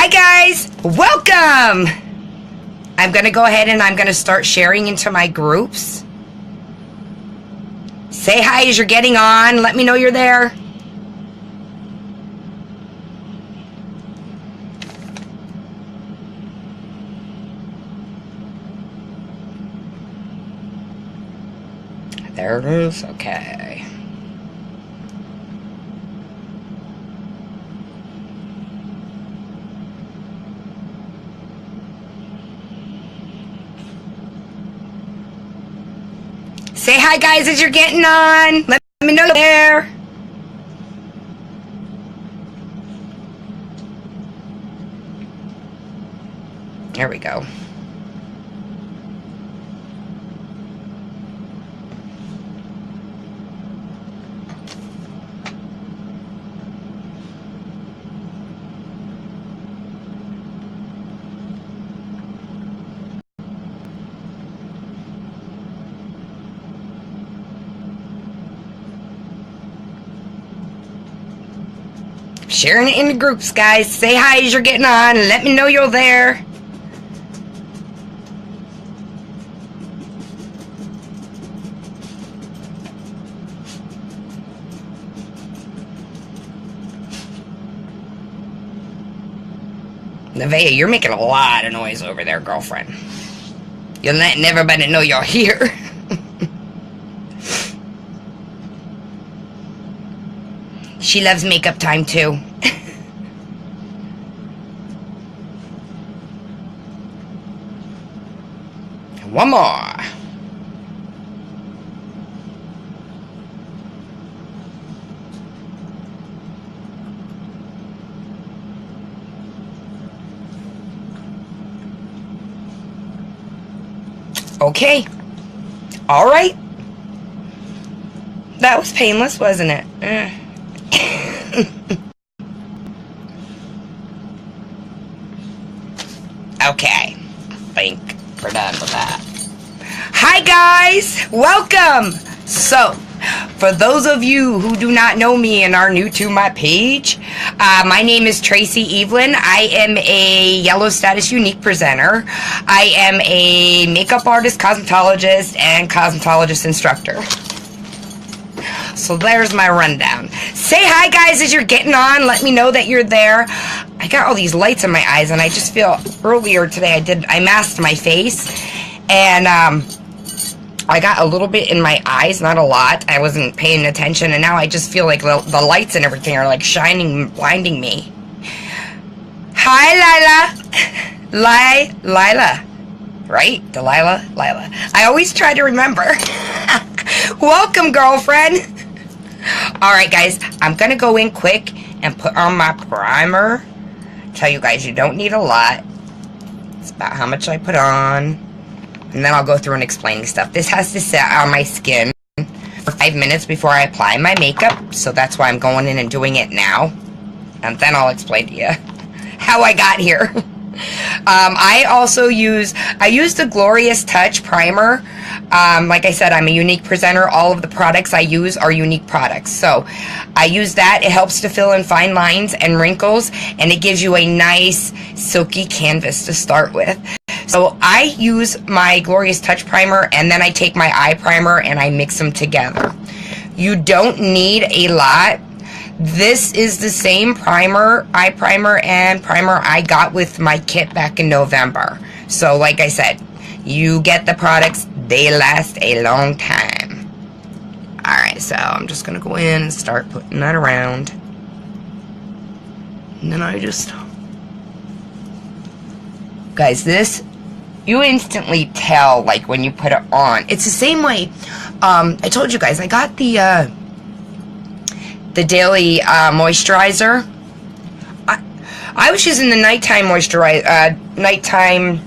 Hi guys, welcome! I'm gonna go ahead and I'm gonna start sharing into my groups. Say hi as you're getting on, let me know you're there. There it is, okay. Say hi guys as you're getting on. Let me know you're there. There we go. Sharing it in the groups, guys. Say hi as you're getting on. Let me know you're there. Nevaeh, you're making a lot of noise over there, girlfriend. You're letting everybody know you're here. She loves makeup time too. One more. Okay. All right. That was painless, wasn't it? Okay, I think we're done with that. Hi guys, welcome. So, for those of you who do not know me and are new to my page, my name is Tracy Evelyn. I am a Yellow Status Unique presenter. I am a makeup artist, cosmetologist, and cosmetologist instructor. So there's my rundown. Say hi guys as you're getting on. Let me know that you're there. I got all these lights in my eyes and I just feel earlier today I masked my face and I got a little bit in my eyes, not a lot. I wasn't paying attention and now I just feel like the lights and everything are like shining, blinding me. Hi Lila. Lila. Right? Delilah? Lila. I always try to remember. Welcome, girlfriend. Alright guys, I'm gonna go in quick and put on my primer. Tell you guys you don't need a lot. It's about how much I put on. And then I'll go through and explain stuff. This has to sit on my skin for 5 minutes before I apply my makeup. So that's why I'm going in and doing it now. And then I'll explain to you how I got here. I also use the Glorious Touch primer. Like I said, I'm a unique presenter. All of the products I use are unique products. So I use that. It helps to fill in fine lines and wrinkles, and it gives you a nice silky canvas to start with. So I use my Glorious Touch primer, and then I take my eye primer and I mix them together. You don't need a lot. This is the same primer, eye primer, and primer I got with my kit back in November. So like I said, you get the products, they last a long time. Alright, so I'm just going to go in and start putting that around. And then I just... Guys, this, you instantly tell, like, when you put it on. It's the same way, I told you guys, I got the daily moisturizer. I was using the nighttime moisturizer, nighttime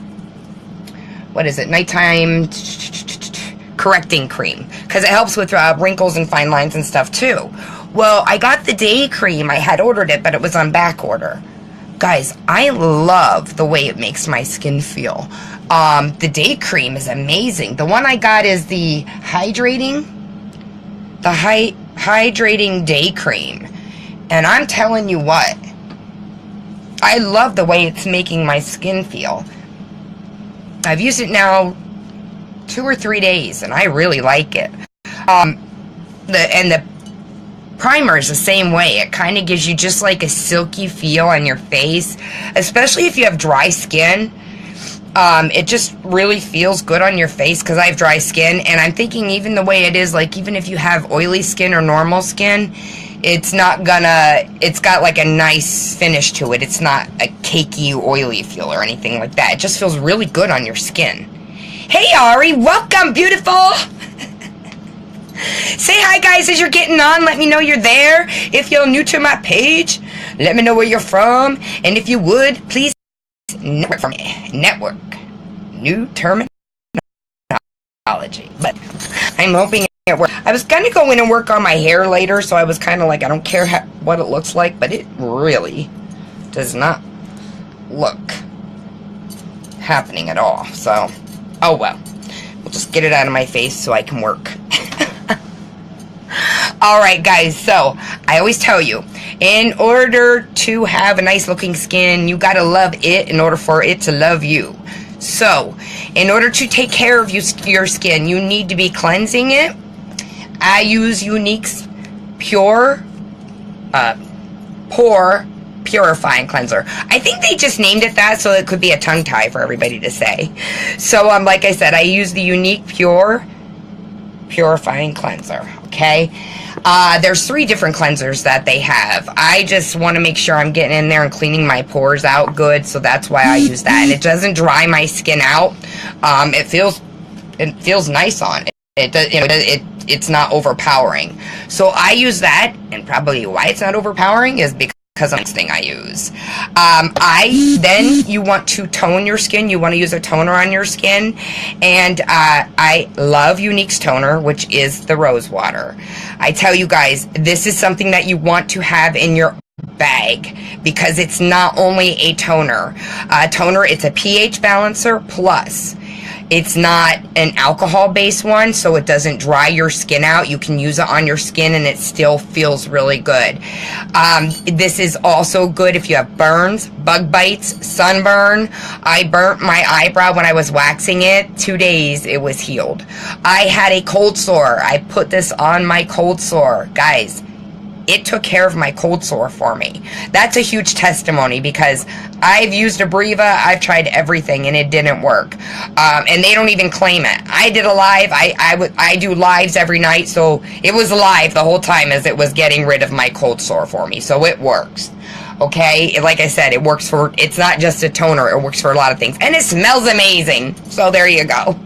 correcting cream, because it helps with wrinkles and fine lines and stuff too. Well, I got the day cream. I had ordered it, but it was on back order. Guys, I love the way it makes my skin feel. The day cream is amazing. The one I got is the hydrating day cream. And I'm telling you what, I love the way it's making my skin feel. I've used it now 2 or 3 days, and I really like it. The primer is the same way. It kind of gives you just like a silky feel on your face, especially if you have dry skin. It just really feels good on your face because I have dry skin, and I'm thinking even the way it is, like even if you have oily skin or normal skin, it's got like a nice finish to it. It's not a cakey, oily feel or anything like that. It just feels really good on your skin. Hey Ari, welcome, beautiful! Say hi guys as you're getting on. Let me know you're there. If you're new to my page, let me know where you're from. And if you would, please network for me. Network. New terminology. But I'm hoping it works. I was going to go in and work on my hair later, so I was kind of like, I don't care what it looks like, but it really does not look happening at all. So, oh well. We'll just get it out of my face so I can work. Alright guys, so I always tell you, in order to have a nice looking skin, you gotta love it in order for it to love you. So, in order to take care of your skin, you need to be cleansing it. I use Unique's Pure Pore Purifying Cleanser. I think they just named it that so it could be a tongue tie for everybody to say. So, like I said, I use the Unique Pure Purifying Cleanser, okay? There's 3 different cleansers that they have. I just want to make sure I'm getting in there and cleaning my pores out good, so that's why I use that. And it doesn't dry my skin out. It feels nice on it. It's not overpowering. So I use that, and probably why it's not overpowering is because of the next thing I use. Then you want to tone your skin. You want to use a toner on your skin. And I love Unique's toner, which is the rose water. I tell you guys, this is something that you want to have in your bag because it's not only a toner. It's a pH balancer plus. It's not an alcohol-based one, so it doesn't dry your skin out. You can use it on your skin, and it still feels really good. This is also good if you have burns, bug bites, sunburn. I burnt my eyebrow when I was waxing it. 2 days, it was healed. I had a cold sore. I put this on my cold sore. Guys, it took care of my cold sore for me. That's a huge testimony because I've used Abreva, I've tried everything, and it didn't work. And they don't even claim it. I did a live, I do lives every night, so it was live the whole time as it was getting rid of my cold sore for me, so it works. Okay, like I said, it's not just a toner, it works for a lot of things. And it smells amazing, so there you go.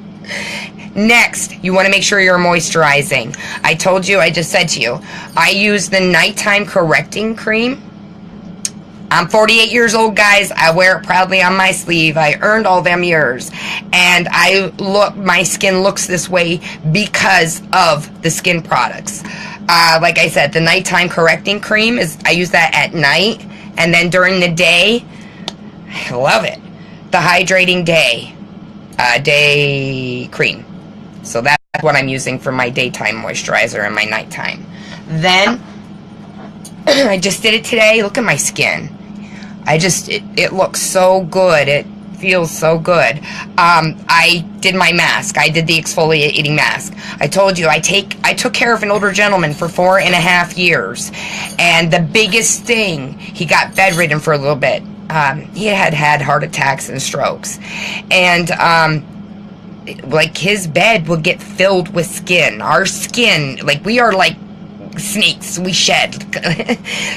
Next, you want to make sure you're moisturizing. I just said to you, I use the nighttime correcting cream. I'm 48 years old, guys. I wear it proudly on my sleeve. I earned all them years. And my skin looks this way because of the skin products. Like I said, the nighttime correcting cream, I use that at night. And then during the day, I love it. The hydrating day cream. So that's what I'm using for my daytime moisturizer and my nighttime. Then, I just did it today. Look at my skin. It looks so good. It feels so good. I did my mask. I did the exfoliating mask. I told you, I took care of an older gentleman for 4.5 years. And the biggest thing, he got bedridden for a little bit. He had heart attacks and strokes. And, like his bed would get filled with skin. Our skin, like we are like snakes, we shed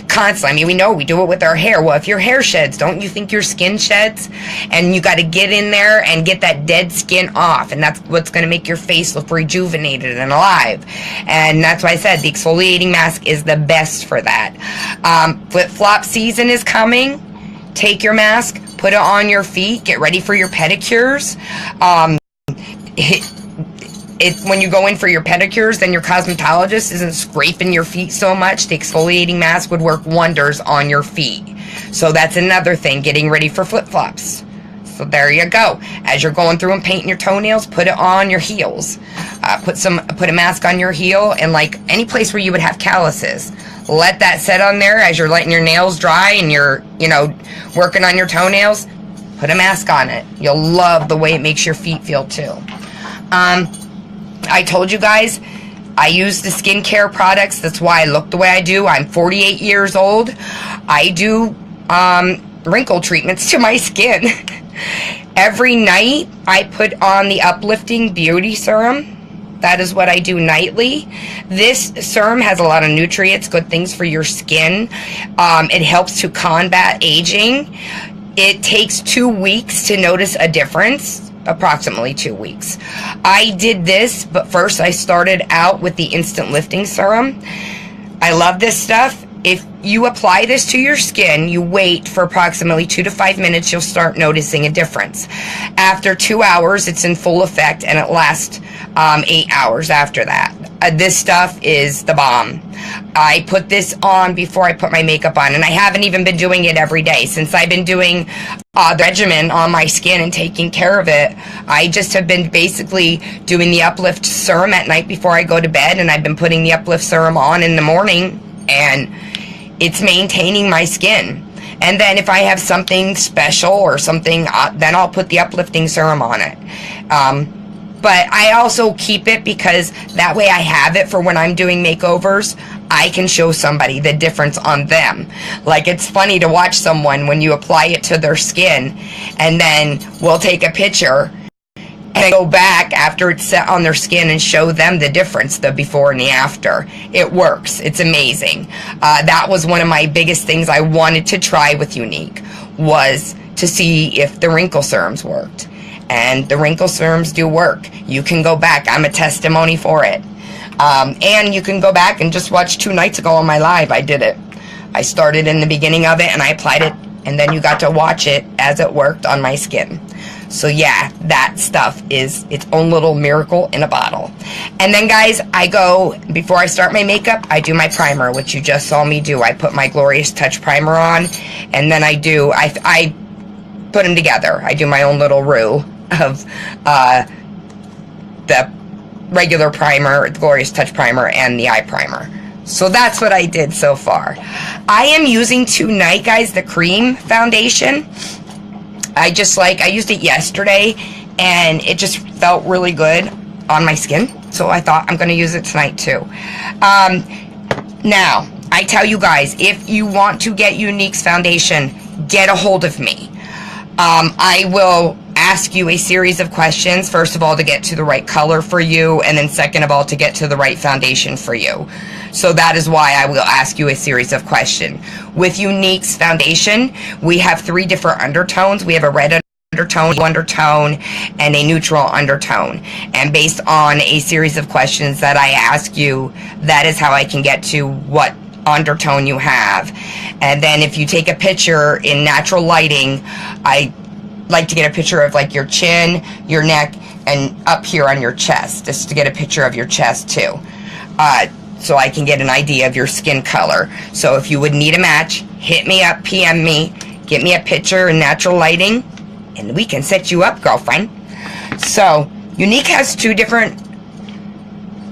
constantly. I mean, we know we do it with our hair. Well, if your hair sheds, don't you think your skin sheds? And you got to get in there and get that dead skin off, and that's what's going to make your face look rejuvenated and alive. And that's why I said the exfoliating mask is the best for that. Flip-flop season is coming. Take your mask, put it on your feet, get ready for your pedicures. When you go in for your pedicures, then your cosmetologist isn't scraping your feet so much. The exfoliating mask would work wonders on your feet. So that's another thing, getting ready for flip-flops. So there you go. As you're going through and painting your toenails, put it on your heels. Put a mask on your heel, and like any place where you would have calluses, let that set on there as you're letting your nails dry and you're, you know, working on your toenails. Put a mask on it. You'll love the way it makes your feet feel too. I told you guys, I use the skincare products. That's why I look the way I do. I'm 48 years old. I do wrinkle treatments to my skin. Every night, I put on the Uplifting Beauty Serum. That is what I do nightly. This serum has a lot of nutrients, good things for your skin. It helps to combat aging. It takes 2 weeks to notice a difference, approximately 2 weeks. I did this, but first I started out with the Instant Lifting Serum. I love this stuff. If you apply this to your skin, you wait for approximately 2 to 5 minutes, you'll start noticing a difference. After 2 hours, it's in full effect, and it lasts 8 hours after that. This stuff is the bomb. I put this on before I put my makeup on, and I haven't even been doing it every day. Since I've been doing the regimen on my skin and taking care of it, I just have been basically doing the Uplift Serum at night before I go to bed, and I've been putting the Uplift Serum on in the morning, and it's maintaining my skin. And then if I have something special or something, then I'll put the Uplifting Serum on it. But I also keep it because that way I have it for when I'm doing makeovers. I can show somebody the difference on them. Like, it's funny to watch someone when you apply it to their skin, and then we'll take a picture and go back after it's set on their skin and show them the difference, the before and the after. It works. It's amazing. That was one of my biggest things I wanted to try with Unique, was to see if the wrinkle serums worked. And the wrinkle serums do work. You can go back. I'm a testimony for it. And you can go back and just watch 2 nights ago on my live. I did it. I started in the beginning of it and I applied it, and then you got to watch it as it worked on my skin. So yeah, that stuff is its own little miracle in a bottle. And then guys, I go, before I start my makeup, I do my primer, which you just saw me do. I put my Glorious Touch primer on, and then I put them together. I do my own little roux of the regular primer, the Glorious Touch primer, and the eye primer. So that's what I did so far. I am using tonight, guys, the cream foundation. I used it yesterday, and it just felt really good on my skin. So I thought I'm going to use it tonight too. Now, I tell you guys, if you want to get Unique's foundation, get a hold of me. I will ask you a series of questions, first of all, to get to the right color for you, and then second of all, to get to the right foundation for you. So that is why I will ask you a series of questions. With Unique's foundation, we have 3 different undertones. We have a red undertone, and a neutral undertone. And based on a series of questions that I ask you, that is how I can get to what undertone you have. And then if you take a picture in natural lighting, I like to get a picture of like your chin, your neck, and up here on your chest, just to get a picture of your chest too, so I can get an idea of your skin color. So if you would need a match, hit me up, PM me, get me a picture in natural lighting, and we can set you up, girlfriend. So Unique has 3 different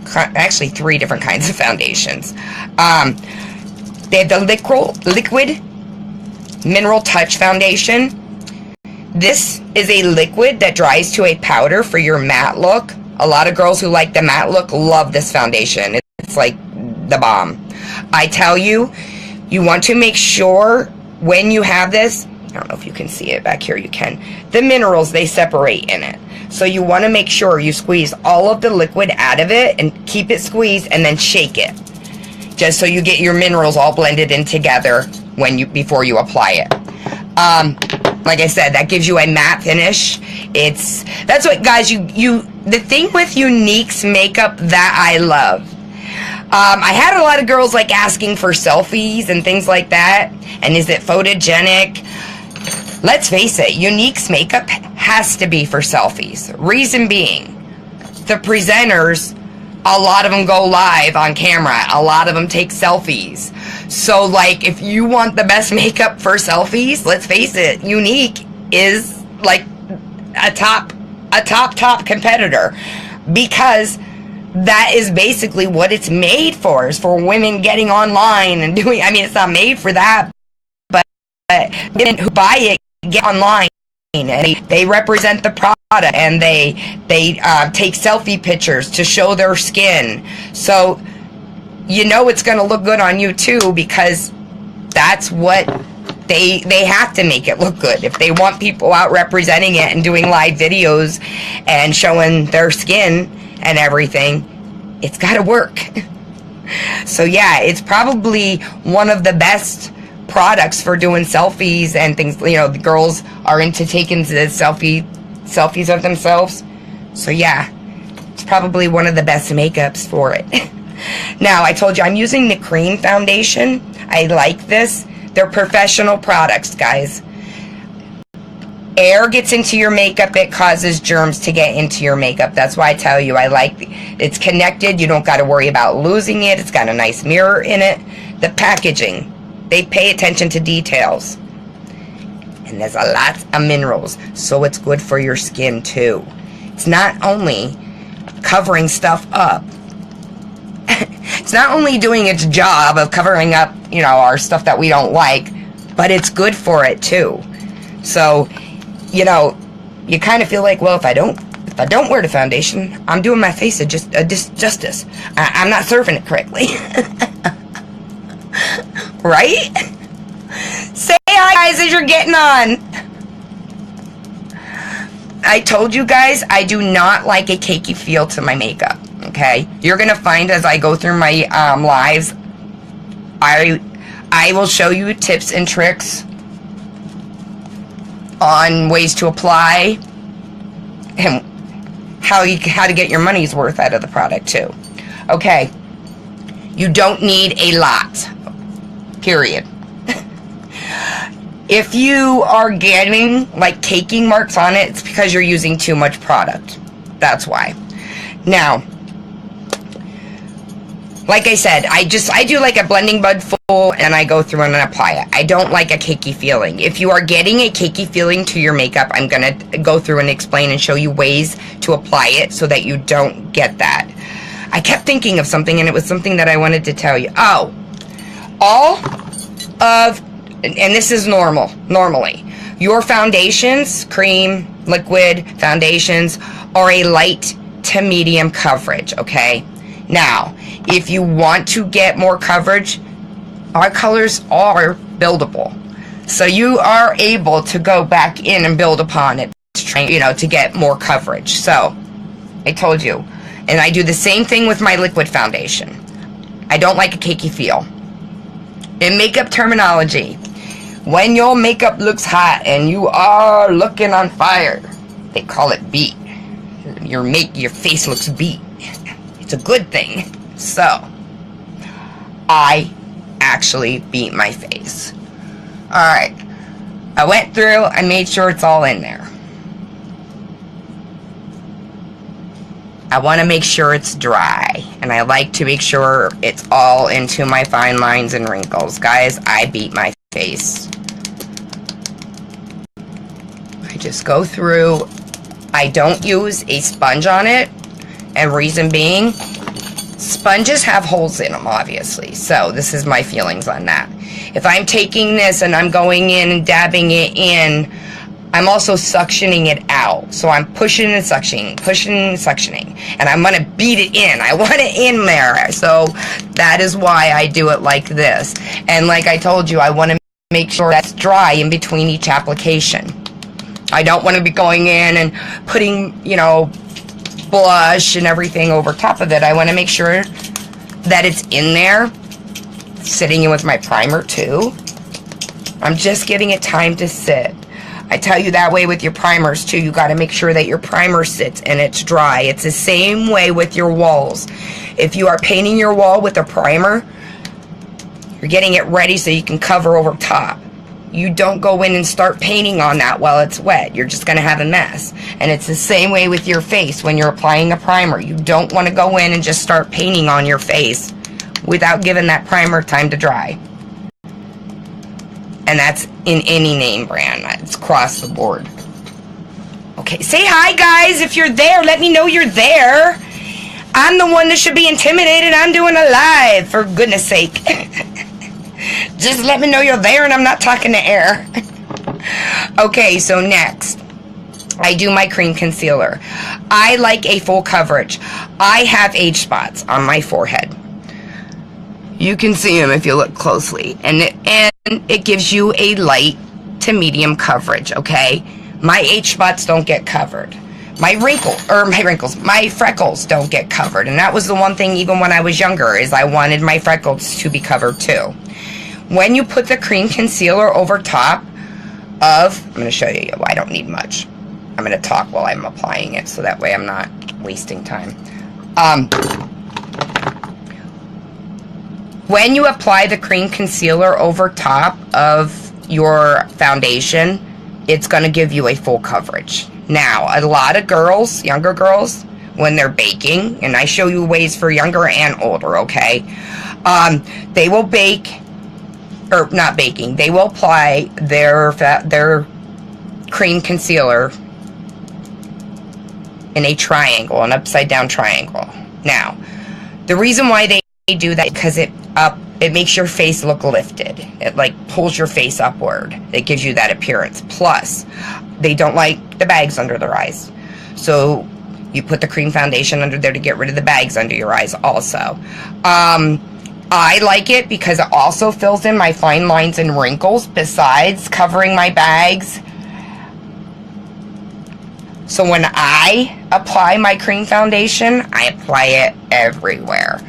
kinds of foundations. They have the liquid mineral touch foundation. This is a liquid that dries to a powder for your matte look. A lot of girls who like the matte look love this foundation. It's like the bomb. I tell you, you want to make sure when you have this, I don't know if you can see it back here, you can. The minerals, they separate in it. So you want to make sure you squeeze all of the liquid out of it and keep it squeezed, and then shake it. Just so you get your minerals all blended in together before you apply it. Like I said, that gives you a matte finish. That's what, guys, the thing with Unique's makeup that I love. I had a lot of girls like asking for selfies and things like that. And is it photogenic? Let's face it, Unique's makeup has to be for selfies. Reason being, the presenters, a lot of them go live on camera. A lot of them take selfies. So, like, if you want the best makeup for selfies, let's face it, Unique is like a top competitor, because that is basically what it's made for, is for women getting online and doing, I mean, it's not made for that, but women who buy it get online, and they represent the product, and they take selfie pictures to show their skin. So, you know it's going to look good on you too, because that's what they have to make it look good. If they want people out representing it and doing live videos and showing their skin and everything, it's got to work. So yeah, it's probably one of the best products for doing selfies and things. You know, the girls are into taking the selfies of themselves. So yeah, it's probably one of the best makeups for it. Now, I told you I'm using the cream foundation. I like this. They're professional products, guys. Air gets into your makeup, it causes germs to get into your makeup. That's why I tell you, I like it's connected. You don't got to worry about losing it. It's got a nice mirror in it. The packaging, they pay attention to details. And there's a lot of minerals, so it's good for your skin too. It's not only covering stuff up, it's not only doing its job of covering up, you know, our stuff that we don't like, but it's good for it too. So, you know, you kind of feel like, well, if I don't wear the foundation, I'm doing my face a disjustice. I'm not serving it correctly. Right? Say hi, guys, as you're getting on. I told you guys, I do not like a cakey feel to my makeup. Okay, you're gonna find as I go through my lives, I will show you tips and tricks on ways to apply and how to get your money's worth out of the product too. Okay, you don't need a lot. Period. If you are getting like caking marks on it, it's because you're using too much product. That's why. Now, like I said, I do like a blending bud full, and I go through and apply it. I don't like a cakey feeling. If you are getting a cakey feeling to your makeup, I'm going to go through and explain and show you ways to apply it so that you don't get that. I kept thinking of something, and it was something that I wanted to tell you. Oh, all of, and this is normally, your foundations, cream, liquid, foundations, are a light to medium coverage, okay? Now, if you want to get more coverage, our colors are buildable. So you are able to go back in and build upon it, you know, to get more coverage. So, I told you. And I do the same thing with my liquid foundation. I don't like a cakey feel. In makeup terminology, when your makeup looks hot and you are looking on fire, they call it beat. Your face looks beat. It's a good thing. So, I actually beat my face. Alright. I went through, I made sure it's all in there. I want to make sure it's dry. And I like to make sure it's all into my fine lines and wrinkles. Guys, I beat my face. I just go through. I don't use a sponge on it. And reason being, sponges have holes in them, obviously. So, this is my feelings on that. If I'm taking this and I'm going in and dabbing it in, I'm also suctioning it out. So, I'm pushing and suctioning, and I'm going to beat it in. I want it in there. So, that is why I do it like this. And like I told you, I want to make sure that's dry in between each application. I don't want to be going in and putting, you know, blush and everything over top of it. I want to make sure that it's in there, sitting in with my primer too. I'm just getting it time to sit. I tell you that way with your primers too. You got to make sure that your primer sits and it's dry. It's the same way with your walls. If you are painting your wall with a primer, you're getting it ready so you can cover over top. You don't go in and start painting on that while it's wet. You're just going to have a mess. And it's the same way with your face when you're applying a primer. You don't want to go in and just start painting on your face without giving that primer time to dry. And that's in any name brand. It's across the board. Okay, say hi, guys. If you're there, let me know you're there. I'm the one that should be intimidated. I'm doing a live, for goodness sake. Just let me know you're there and I'm not talking to air. Okay, so next, I do my cream concealer. I like a full coverage. I have age spots on my forehead. You can see them if you look closely. And it gives you a light to medium coverage, okay? My age spots don't get covered. My freckles don't get covered. And that was the one thing even when I was younger, is I wanted my freckles to be covered too. When you put the cream concealer over top of, I'm going to show you, I don't need much. I'm going to talk while I'm applying it so that way I'm not wasting time. When you apply the cream concealer over top of your foundation, it's going to give you a full coverage. Now, a lot of girls, younger girls, when they're baking, and I show you ways for younger and older, okay? They will bake, or not baking, they will apply their cream concealer in a triangle, an upside down triangle. Now, the reason why they do that is because it makes your face look lifted. It like pulls your face upward. It gives you that appearance. Plus, they don't like the bags under their eyes. So you put the cream foundation under there to get rid of the bags under your eyes also. I like it because it also fills in my fine lines and wrinkles besides covering my bags. So when I apply my cream foundation, I apply it everywhere.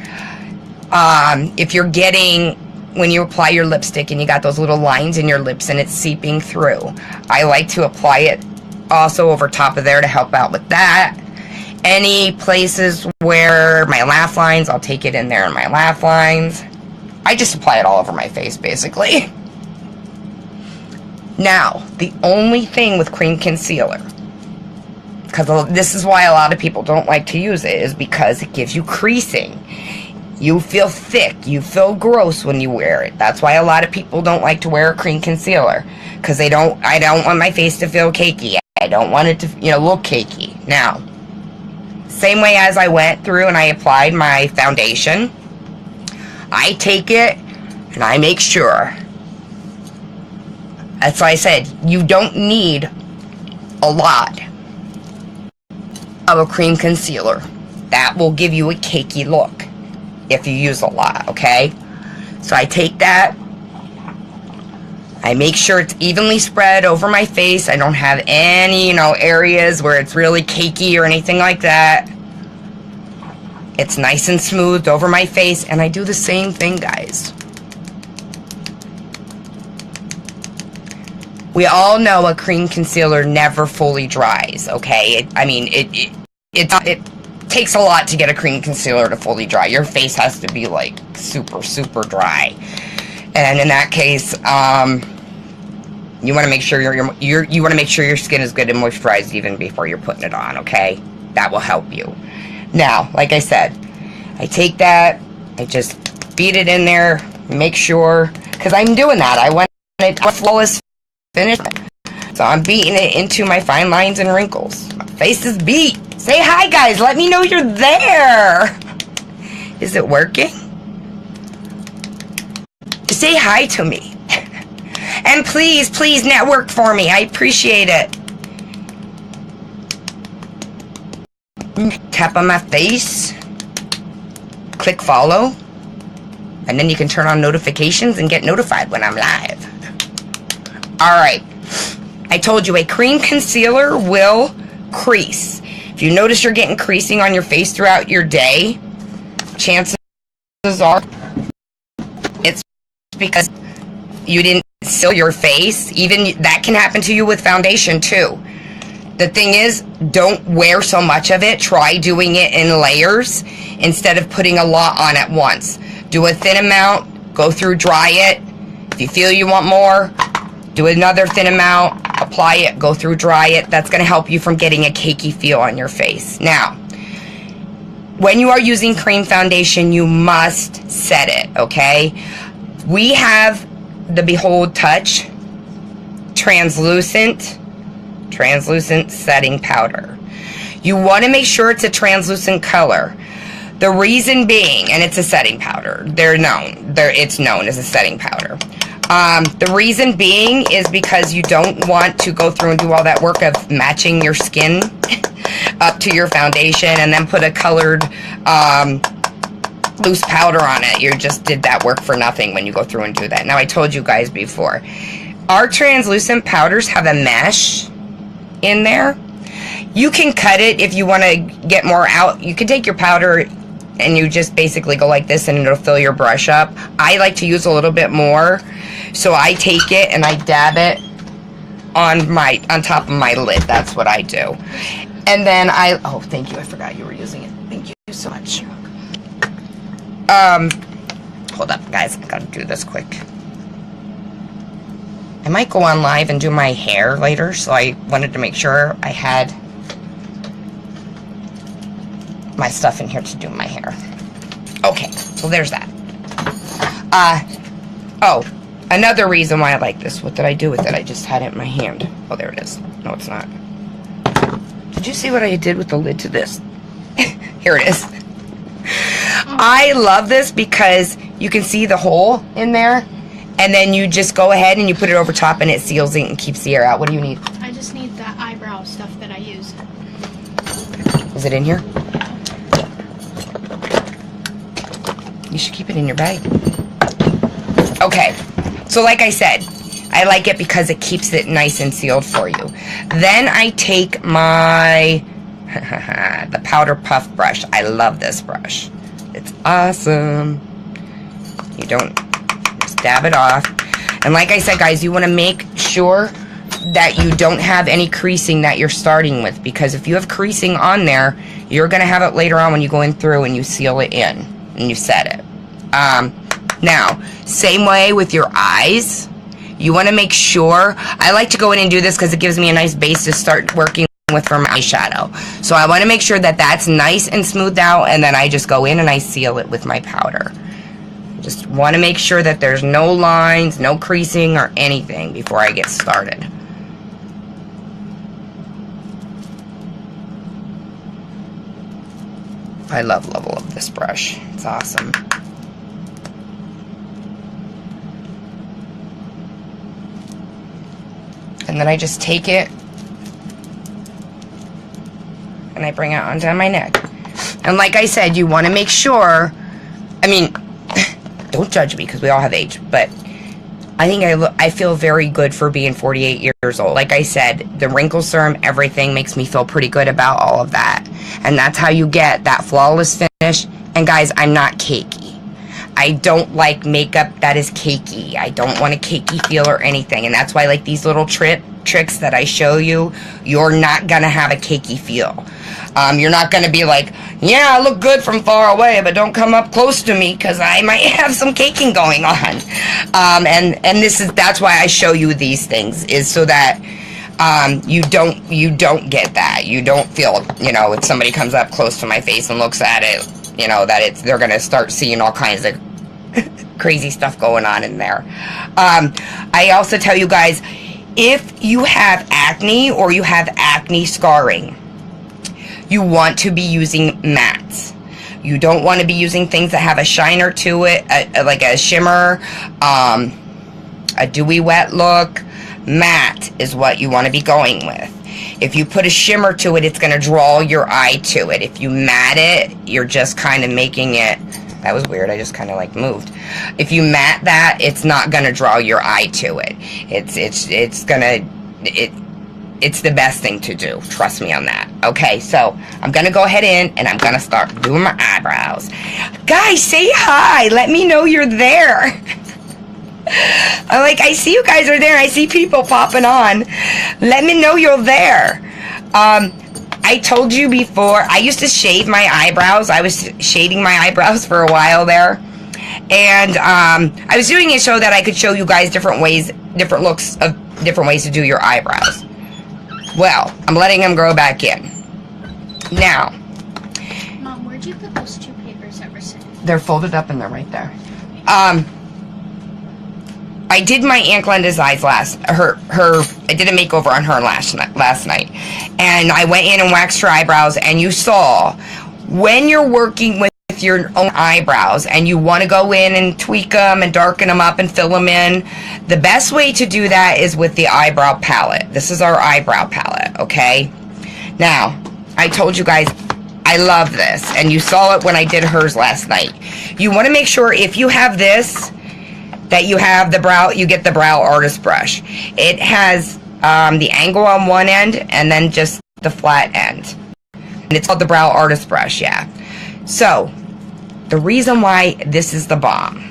If you're getting, when you apply your lipstick and you got those little lines in your lips and it's seeping through, I like to apply it also over top of there to help out with that. Any places where my laugh lines, I'll take it in there in my laugh lines. I just apply it all over my face, basically. Now, the only thing with cream concealer, because this is why a lot of people don't like to use it, is because it gives you creasing. You feel thick. You feel gross when you wear it. That's why a lot of people don't like to wear a cream concealer, because I don't want my face to feel cakey. I don't want it to, look cakey. Now, same way as I went through and I applied my foundation, I take it and I make sure. That's why I said you don't need a lot of a cream concealer. That will give you a cakey look if you use a lot, okay? So I take that, I make sure it's evenly spread over my face. I don't have any, areas where it's really cakey or anything like that. It's nice and smooth over my face, and I do the same thing, guys. We all know a cream concealer never fully dries, okay? It takes a lot to get a cream concealer to fully dry. Your face has to be like super, super dry. And in that case, you want to make sure you want to make sure your skin is good and moisturized even before you're putting it on, okay? That will help you. Now, like I said, I take that, I just beat it in there, make sure, because I'm doing that. I want it a flawless finish. So I'm beating it into my fine lines and wrinkles. My face is beat. Say hi, guys. Let me know you're there. Is it working? Say hi to me. And please network for me. I appreciate it. Tap on my face. Click follow. And then you can turn on notifications and get notified when I'm live. Alright. I told you a cream concealer will crease. If you notice you're getting creasing on your face throughout your day, chances are it's because you didn't seal your face. Even that can happen to you with foundation too. The thing is, don't wear so much of it. Try doing it in layers instead of putting a lot on at once. Do a thin amount, go through, dry it. If you feel you want more, do another thin amount, apply it, go through, dry it. That's going to help you from getting a cakey feel on your face. Now, when you are using cream foundation, you must set it, okay? We have the Behold Touch translucent setting powder. You want to make sure it's a translucent color. The reason being, and it's a setting powder. It's known as a setting powder. The reason being is because you don't want to go through and do all that work of matching your skin up to your foundation and then put a colored loose powder on it. You just did that work for nothing when you go through and do that. Now, I told you guys before, our translucent powders have a mesh in there. You can cut it if you want to get more out. You can take your powder and you just basically go like this and it'll fill your brush up. I like to use a little bit more, so I take it and I dab it on top of my lid. That's what I do. And then oh, thank you, I forgot you were using it. Thank you so much. Hold up, guys, I gotta do this quick. I might go on live and do my hair later, so I wanted to make sure I had my stuff in here to do my hair. Okay, so there's that. Oh, another reason why I like this. What did I do with it? I just had it in my hand. Oh, there it is. No, it's not. Did you see what I did with the lid to this? Here it is. I love this because you can see the hole in there, and then you just go ahead and you put it over top and it seals it and keeps the air out. What do you need? I just need that eyebrow stuff that I use. Is it in here? You should keep it in your bag. Okay, so like I said, I like it because it keeps it nice and sealed for you. Then I take my the powder puff brush. I love this brush. It's awesome. You don't just dab it off. And like I said, guys, you want to make sure that you don't have any creasing that you're starting with, because if you have creasing on there, you're going to have it later on when you go in through and you seal it in and you set it. Now, same way with your eyes. You want to make sure, I like to go in and do this because it gives me a nice base to start working with for my eyeshadow. So I want to make sure that that's nice and smoothed out, and then I just go in and I seal it with my powder. Just want to make sure that there's no lines, no creasing or anything before I get started. I love this brush. It's awesome. And then I just take it and I bring it onto my neck. And like I said, you want to make sure, I mean, don't judge me because we all have age, but I think I feel very good for being 48 years old. Like I said, the wrinkle serum, everything makes me feel pretty good about all of that. And that's how you get that flawless finish. And guys, I'm not cakey. I don't like makeup that is cakey. I don't want a cakey feel or anything. And that's why, like, these little tricks that I show you, you're not going to have a cakey feel. You're not going to be like, yeah, I look good from far away, but don't come up close to me because I might have some caking going on. And that's why I show you these things, is so that you don't get that. You don't feel, you know, if somebody comes up close to my face and looks at it, you know, that they're going to start seeing all kinds of crazy stuff going on in there. I also tell you guys, if you have acne or you have acne scarring, you want to be using mattes. You don't want to be using things that have a shiner to it, like a shimmer, a dewy wet look. Matte is what you want to be going with. If you put a shimmer to it, it's going to draw your eye to it. If you matte it, you're just kind of making it. That was weird. I just kind of like moved. If you matte that, it's not going to draw your eye to it. It's the best thing to do. Trust me on that. Okay, so I'm going to go ahead and I'm going to start doing my eyebrows. Guys, say hi. Let me know you're there. I see you guys are there. I see people popping on. Let me know you're there. I told you before, I used to shave my eyebrows. I was shading my eyebrows for a while there. And I was doing it so that I could show you guys different ways, different looks of different ways to do your eyebrows. Well, I'm letting them grow back in. Now. Mom, where'd you put those two papers that were sitting? They're folded up and they're right there. I did my Aunt Glenda's eyes I did a makeover on her last night. And I went in and waxed her eyebrows, and you saw, when you're working with your own eyebrows and you want to go in and tweak them and darken them up and fill them in, the best way to do that is with the eyebrow palette. This is our eyebrow palette, okay? Now, I told you guys I love this, and you saw it when I did hers last night. You want to make sure if you have this, that you have the brow, you get the brow artist brush. It has the angle on one end and then just the flat end. And it's called the brow artist brush, yeah. So, the reason why this is the bomb.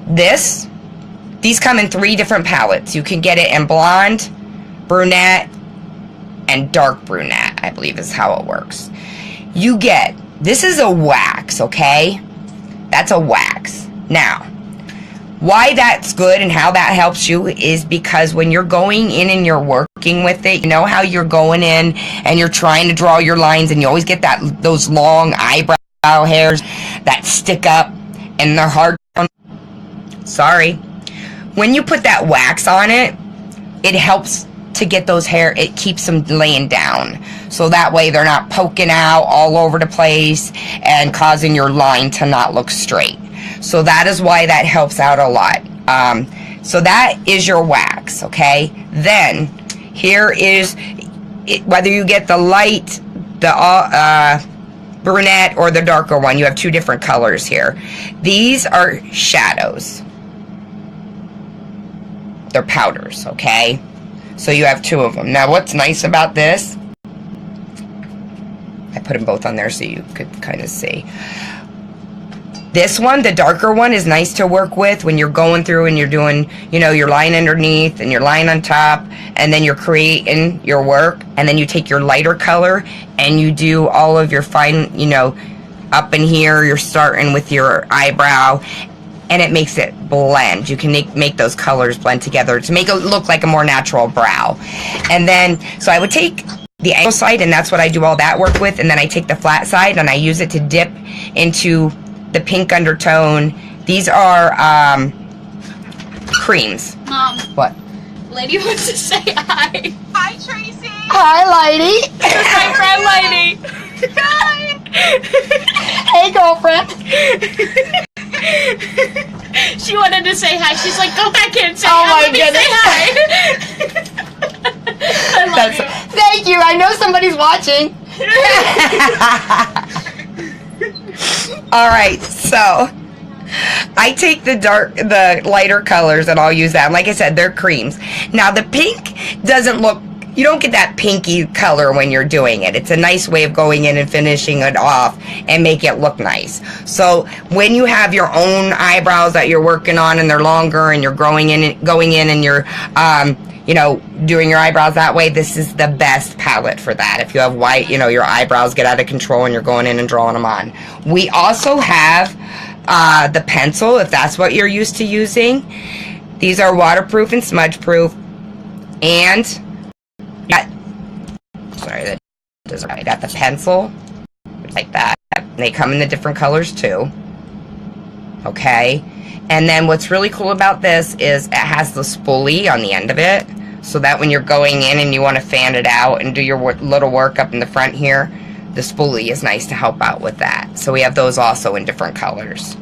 These come in 3 different palettes. You can get it in blonde, brunette, and dark brunette, I believe is how it works. This is a wax, okay? That's a wax. Now, why that's good and how that helps you is because when you're going in and you're working with it, you know how you're going in and you're trying to draw your lines and you always get those long eyebrow hairs that stick up and they're hard. Sorry. When you put that wax on it, it helps to get those hair, it keeps them laying down. So that way they're not poking out all over the place and causing your line to not look straight. So that is why that helps out a lot. So that is your wax, okay? Then, here is, whether you get the light, the brunette, or the darker one, you have 2 different colors here. These are shadows. They're powders, okay? So you have 2 of them. Now, what's nice about this, I put them both on there so you could kind of see. This one, the darker one, is nice to work with when you're going through and you're doing, you know, your line underneath and your line on top, and then you're creating your work, and then you take your lighter color and you do all of your fine, you know, up in here, you're starting with your eyebrow, and it makes it blend. You can make those colors blend together to make it look like a more natural brow. And then, so I would take the angle side, and that's what I do all that work with, and then I take the flat side and I use it to dip into the pink undertone. These are creams. Mom. What? Lady wants to say hi. Hi, Tracy. Hi, Lady. This is my friend, Lady. Hi. Hey, girlfriend. She wanted to say hi. She's like, go back in and say oh hi. My goodness. Say hi. I love you. Thank you. I know somebody's watching. Alright, so I take the lighter colors and I'll use that. Like I said, they're creams. Now the pink doesn't look, you don't get that pinky color when you're doing it. It's a nice way of going in and finishing it off and make it look nice. So when you have your own eyebrows that you're working on and they're longer and you're going in and you're you know, doing your eyebrows that way, this is the best palette for that. If you have white, you know, your eyebrows get out of control and you're going in and drawing them on. We also have the pencil, if that's what you're used to using. These are waterproof and smudge proof. And, sorry, I got the pencil, like that. They come in the different colors too. Okay. And then what's really cool about this is it has the spoolie on the end of it, so that when you're going in and you want to fan it out and do your little work up in the front here, the spoolie is nice to help out with that. So we have those also in different colors.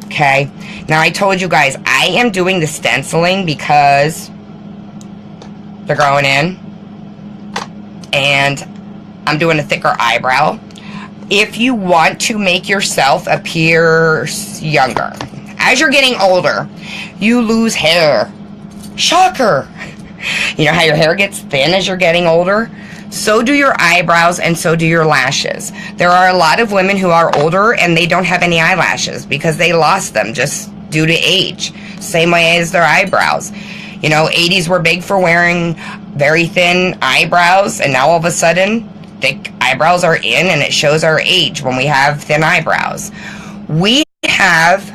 Okay. Now I told you guys I am doing the stenciling because they're going in, and I'm doing a thicker eyebrow. If you want to make yourself appear younger, as you're getting older, you lose hair. Shocker! You know how your hair gets thin as you're getting older? So do your eyebrows, and so do your lashes. There are a lot of women who are older and they don't have any eyelashes because they lost them just due to age. Same way as their eyebrows. You know, 80s were big for wearing very thin eyebrows, and now all of a sudden, thick eyebrows are in, and it shows our age when we have thin eyebrows. We have...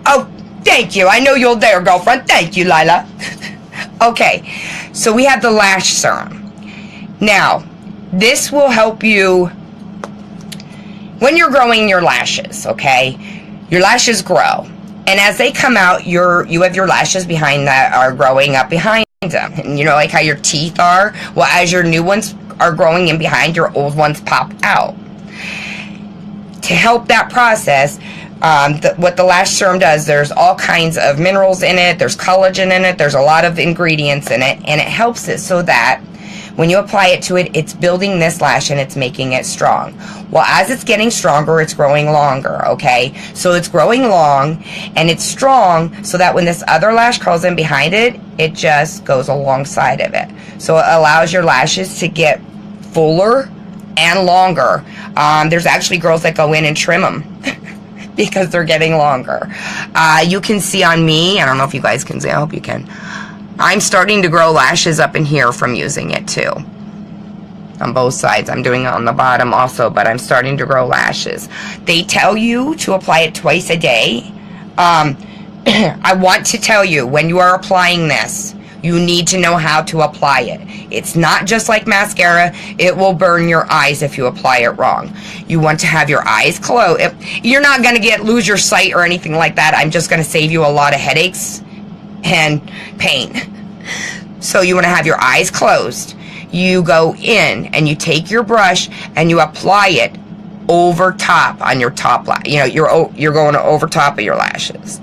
Oh, thank you. I know you're there, girlfriend. Thank you, Lila. Okay, so we have the lash serum. Now, this will help you when you're growing your lashes, okay? Your lashes grow. And as they come out, you have your lashes behind that are growing up behind them. And you know, like how your teeth are? Well, as your new ones are growing in behind, your old ones pop out. to help that process, what the lash serum does, there's all kinds of minerals in it, there's collagen in it, there's a lot of ingredients in it, and it helps it so that when you apply it to it, it's building this lash and it's making it strong. Well, as it's getting stronger, it's growing longer, okay? So it's growing long and it's strong so that when this other lash curls in behind it, it just goes alongside of it. So it allows your lashes to get fuller and longer. There's actually girls that go in and trim them because they're getting longer. You can see on me, I don't know if you guys can see, I hope you can. I'm starting to grow lashes up in here from using it too. On both sides. I'm doing it on the bottom also, but I'm starting to grow lashes. They tell you to apply it twice a day. I want to tell you, when you are applying this, you need to know how to apply it. It's not just like mascara. It will burn your eyes if you apply it wrong. You want to have your eyes closed. You're not going to lose your sight or anything like that. I'm just going to save you a lot of headaches and pain. So you want to have your eyes closed. You go in and you take your brush and you apply it over top on your top lash. You know, you're going over top of your lashes.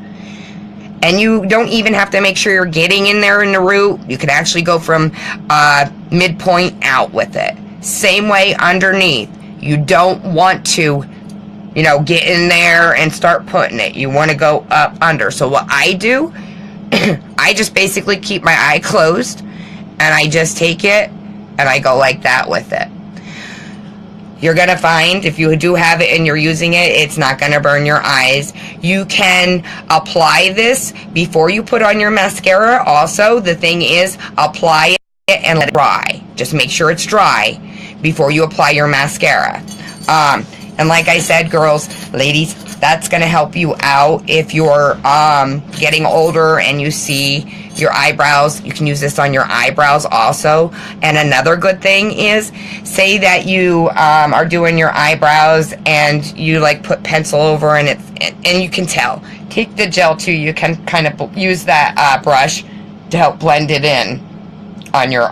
And you don't even have to make sure you're getting in there in the root. You can actually go from midpoint out with it. Same way underneath. You don't want to, you know, get in there and start putting it. You want to go up under. So what I do, I just basically keep my eye closed and I just take it and I go like that with it. You're going to find if you do have it and you're using it, it's not going to burn your eyes. You can apply this before you put on your mascara. Also, the thing is, apply it and let it dry. Just make sure it's dry before you apply your mascara. And like I said, girls, ladies, that's going to help you out if you're getting older and you see your eyebrows. You can use this on your eyebrows also. And another good thing is, say that you are doing your eyebrows and you like put pencil over and you can tell. Take the gel too. You can kind of use that brush to help blend it in on your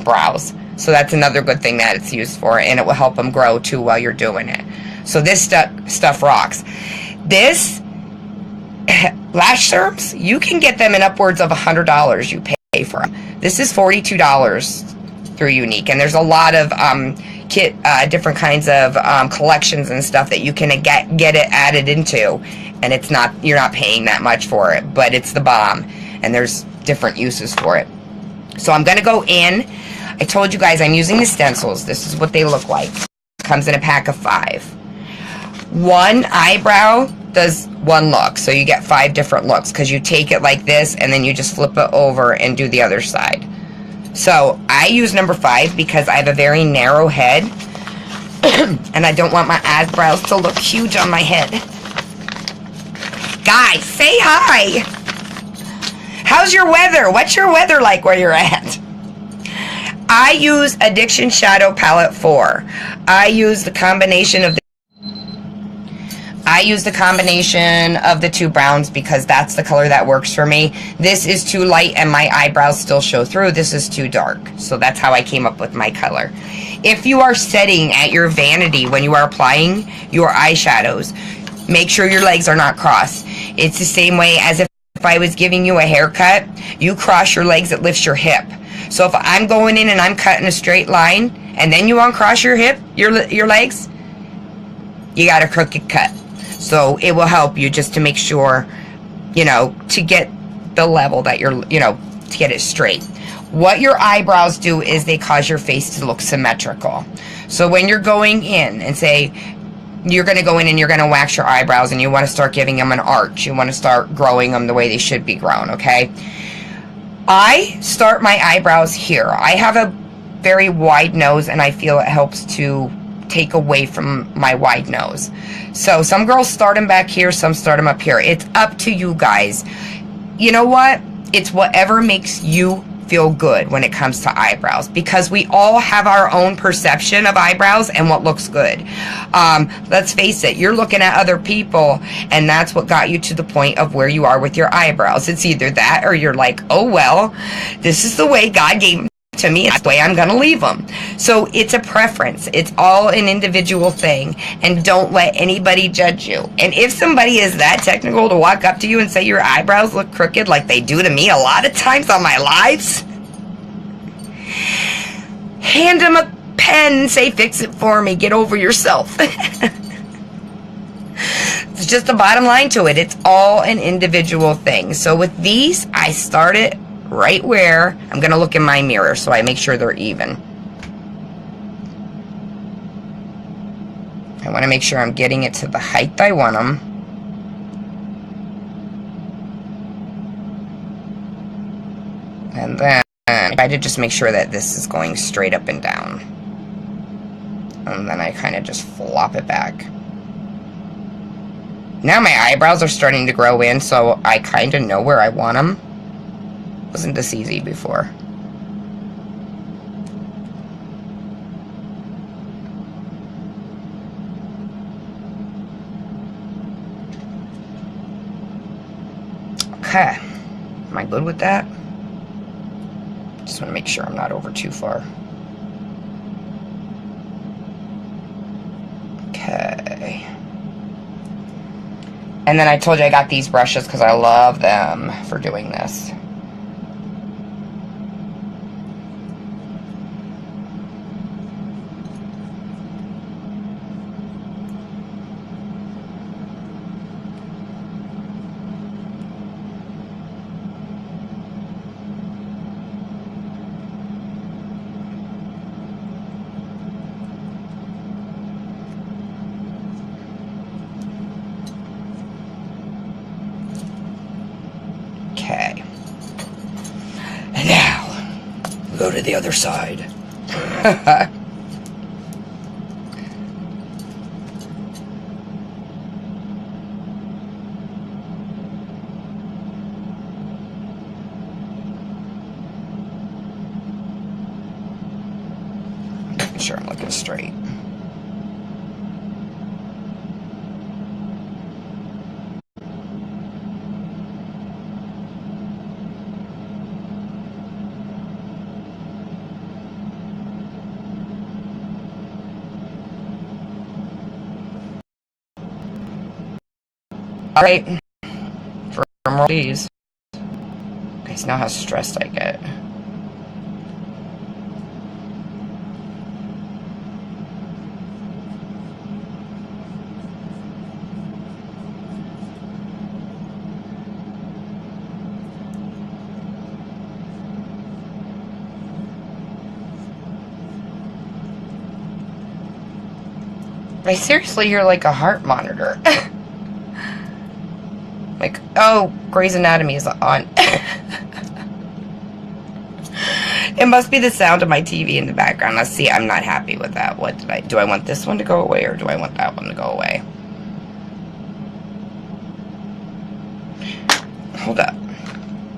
brows. So that's another good thing that it's used for, and it will help them grow too while you're doing it. So this stuff rocks. This lash serums, you can get them in upwards of $100 you pay for them. This is $42 through Unique, and there's a lot of different kinds of collections and stuff that you can get it added into, and it's not, you're not paying that much for it, but it's the bomb, and there's different uses for it. So I'm going to go in. I told you guys I'm using the stencils. This is what they look like. Comes in a pack of 5. One eyebrow does one look, so you get 5 different looks because you take it like this and then you just flip it over and do the other side. So I use number 5 because I have a very narrow head and I don't want my eyebrows to look huge on my head. Guys, say hi. How's your weather? What's your weather like where you're at? I use Addiction Shadow Palette 4. I use the combination of the 2 browns because that's the color that works for me. This is too light and my eyebrows still show through. This is too dark. So that's how I came up with my color. If you are setting at your vanity when you are applying your eyeshadows, make sure your legs are not crossed. It's the same way as if I was giving you a haircut. You cross your legs, it lifts your hip. So if I'm going in and I'm cutting a straight line and then you uncross your hip, your legs, you got a crooked cut. So it will help you just to make sure, you know, to get the level that you're, you know, to get it straight. What your eyebrows do is they cause your face to look symmetrical. So when you're going in and say, you're going to go in and you're going to wax your eyebrows and you want to start giving them an arch. You want to start growing them the way they should be grown, okay? I start my eyebrows here. I have a very wide nose and I feel it helps to take away from my wide nose. So some girls start them back here, some start them up here. It's up to you guys. You know what? It's whatever makes you feel good when it comes to eyebrows, because we all have our own perception of eyebrows and what looks good. Let's face it, you're looking at other people and that's what got you to the point of where you are with your eyebrows. It's either that or you're like, oh well, this is the way God gave to me, it's the way I'm going to leave them. So it's a preference. It's all an individual thing. And don't let anybody judge you. And if somebody is that technical to walk up to you and say your eyebrows look crooked like they do to me a lot of times on my lives, hand them a pen and say, fix it for me. Get over yourself. It's just the bottom line to it. It's all an individual thing. So with these, I start it right where I'm going to look in my mirror so I make sure they're even. I want to make sure I'm getting it to the height I want them. And then I try to just make sure that this is going straight up and down. And then I kind of just flop it back. Now my eyebrows are starting to grow in, so I kind of know where I want them. Wasn't this easy before? Okay. Am I good with that? Just want to make sure I'm not over too far. Okay. And then I told you I got these brushes because I love them for doing this. Okay. And now, we'll go to the other side. Making sure I'm looking straight. Alright, for more of these. Guys, know how stressed I get. I seriously hear like a heart monitor. Like, oh, Grey's Anatomy is on. It must be the sound of my TV in the background. Let's see, I'm not happy with that. What did do I want this one to go away or do I want that one to go away? Hold up.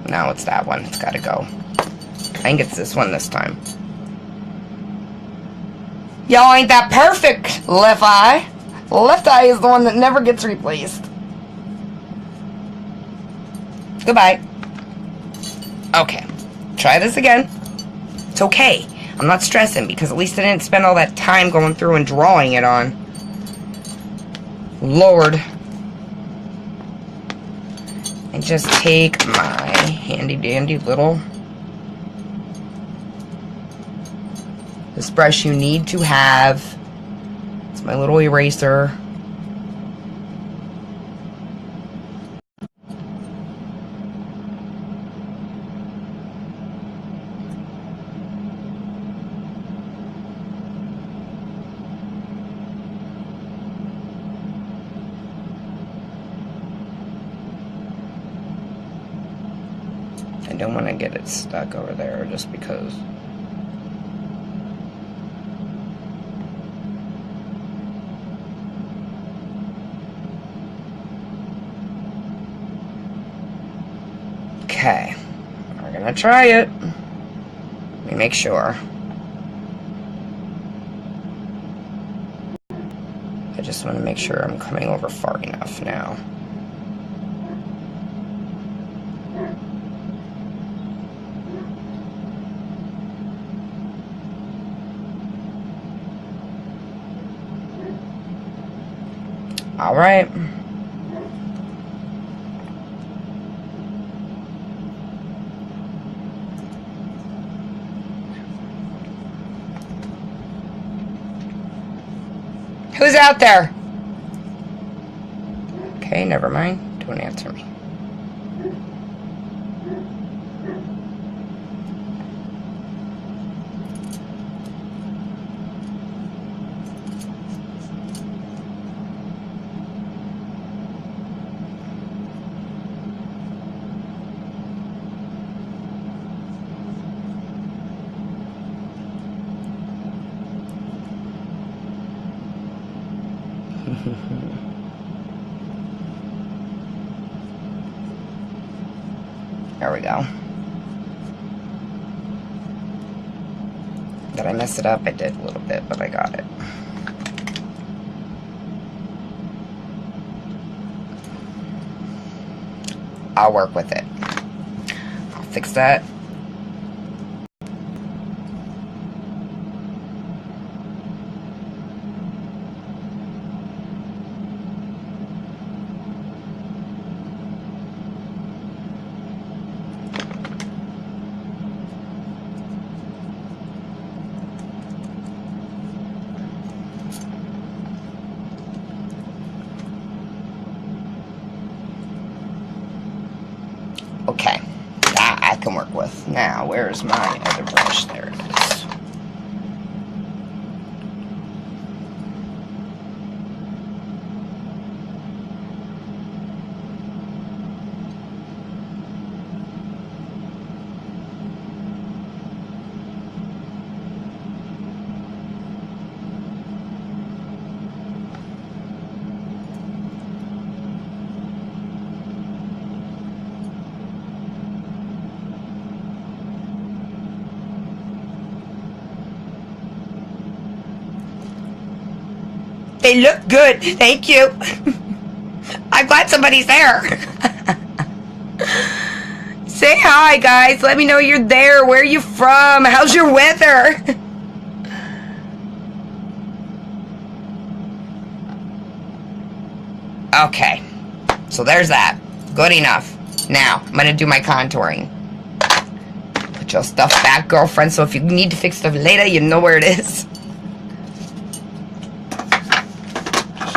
No, it's that one. It's gotta go. I think it's this one this time. Y'all ain't that perfect, left eye. Left eye is the one that never gets replaced. Goodbye. Okay. Try this again. It's okay. I'm not stressing because at least I didn't spend all that time going through and drawing it on. Lord. And just take my handy dandy little... This brush you need to have. It's my little eraser. I don't want to get it stuck over there just because. Okay, we're gonna try it. Let me make sure. I just want to make sure I'm coming over far enough now. All right. Who's out there? Okay, never mind. Don't answer me. There we go. Did I mess it up? I did a little bit, but I got it. I'll work with it. I'll fix that. Okay, that I can work with. Now, where's my other brush? There it is. They look good. Thank you. I'm glad somebody's there. Say hi, guys. Let me know you're there. Where are you from? How's your weather? Okay. So there's that. Good enough. Now, I'm going to do my contouring. Put your stuff back, girlfriend, so if you need to fix stuff later, you know where it is.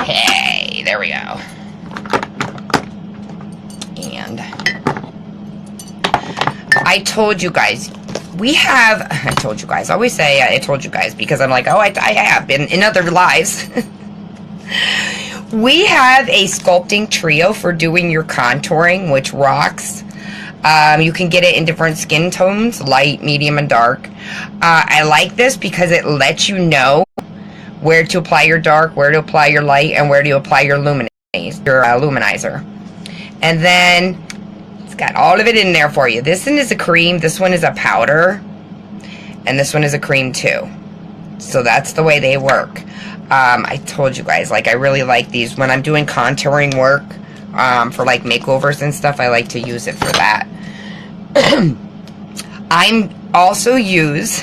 Okay, there we go. And I told you guys, I told you guys, I always say I told you guys because I'm like, oh, I have been in other lives. We have a sculpting trio for doing your contouring, which rocks. You can get it in different skin tones, light, medium, and dark. I like this because it lets you know where to apply your dark, where to apply your light, and where to apply your luminizer. And then it's got all of it in there for you. This one is a cream, this one is a powder, and this one is a cream too. So that's the way they work. I told you guys, like, I really like these. When I'm doing contouring work for like makeovers and stuff, I like to use it for that. I'm also use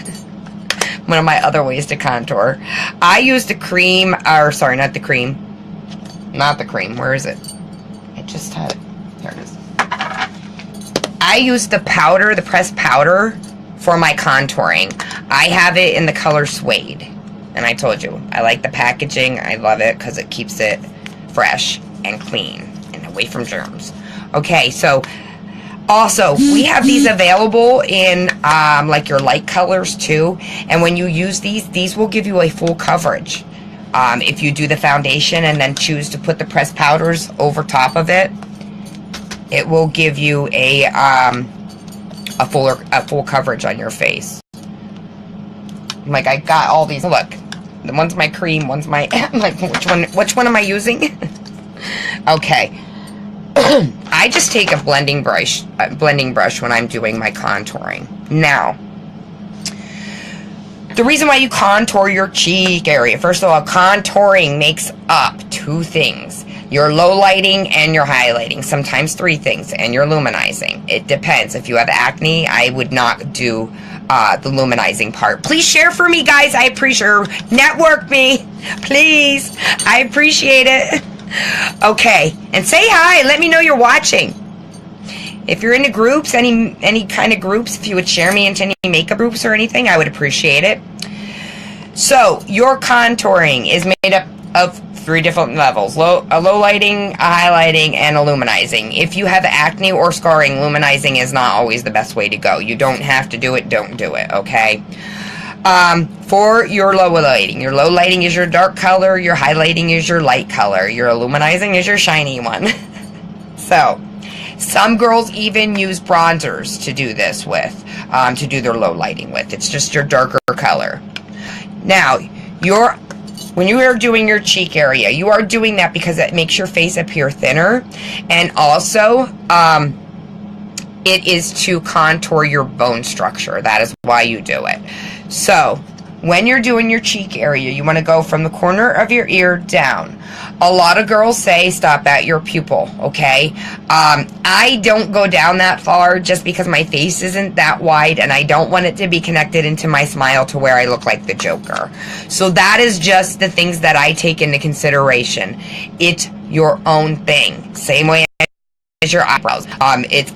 one of my other ways to contour. I use the cream, or sorry, not the cream. Where is it? I just had it. There it is. I use the powder, the pressed powder, for my contouring. I have it in the color suede. And I told you, I like the packaging. I love it because it keeps it fresh and clean and away from germs. Okay, so also, we have these available in like your light colors too. And when you use these will give you a full coverage. If you do the foundation and then choose to put the pressed powders over top of it, it will give you a full coverage on your face. Like, I got all these. Look, one's my cream, one's my like, which one am I using? Okay. I just take a blending brush when I'm doing my contouring. Now, the reason why you contour your cheek area, first of all, contouring makes up two things. Your low lighting and your highlighting. Sometimes three things. And your luminizing. It depends. If you have acne, I would not do the luminizing part. Please share for me, guys. I appreciate it. Network me. Please. I appreciate it. Okay, and say hi. Let me know you're watching. If you're into groups, any kind of groups, if you would share me into any makeup groups or anything, I would appreciate it. So, your contouring is made up of 3 different levels. Low lighting, a highlighting, and a luminizing. If you have acne or scarring, luminizing is not always the best way to go. You don't have to do it, don't do it, okay? For your low lighting is your dark color, your highlighting is your light color, your luminizing is your shiny one. So, some girls even use bronzers to do this with, to do their low lighting with. It's just your darker color. Now, when you are doing your cheek area, you are doing that because it makes your face appear thinner, and also, it is to contour your bone structure. That is why you do it. So, when you're doing your cheek area, you want to go from the corner of your ear down. A lot of girls say stop at your pupil, okay? I don't go down that far just because my face isn't that wide and I don't want it to be connected into my smile to where I look like the Joker. So that is just the things that I take into consideration. It's your own thing. Same way as your eyebrows. It's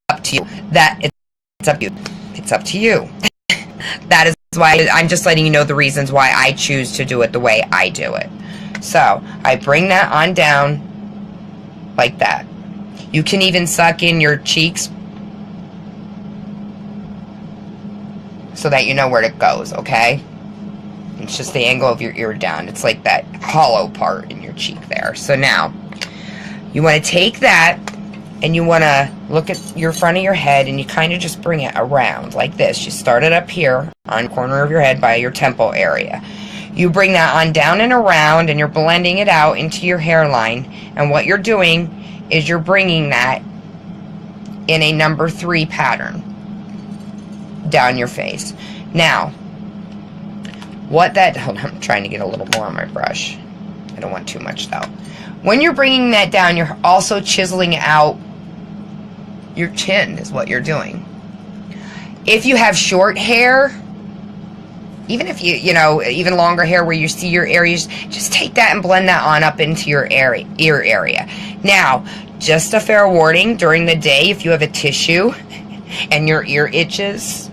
up to you. It's up to you. It's up to you. That is why I'm just letting you know the reasons why I choose to do it the way I do it. So, I bring that on down like that. You can even suck in your cheeks so that you know where it goes, okay? It's just the angle of your ear down. It's like that hollow part in your cheek there. So now, you want to take that and you want to look at your front of your head and you kind of just bring it around like this. You start it up here on the corner of your head by your temple area. You bring that on down and around and you're blending it out into your hairline. And what you're doing is you're bringing that in a number 3 pattern down your face. Now, hold on, I'm trying to get a little more on my brush. I don't want too much though. When you're bringing that down, you're also chiseling out your chin is what you're doing. If you have short hair, even if even longer hair where you see your areas, just take that and blend that on up into your ear area. Now, just a fair warning, during the day, if you have a tissue and your ear itches,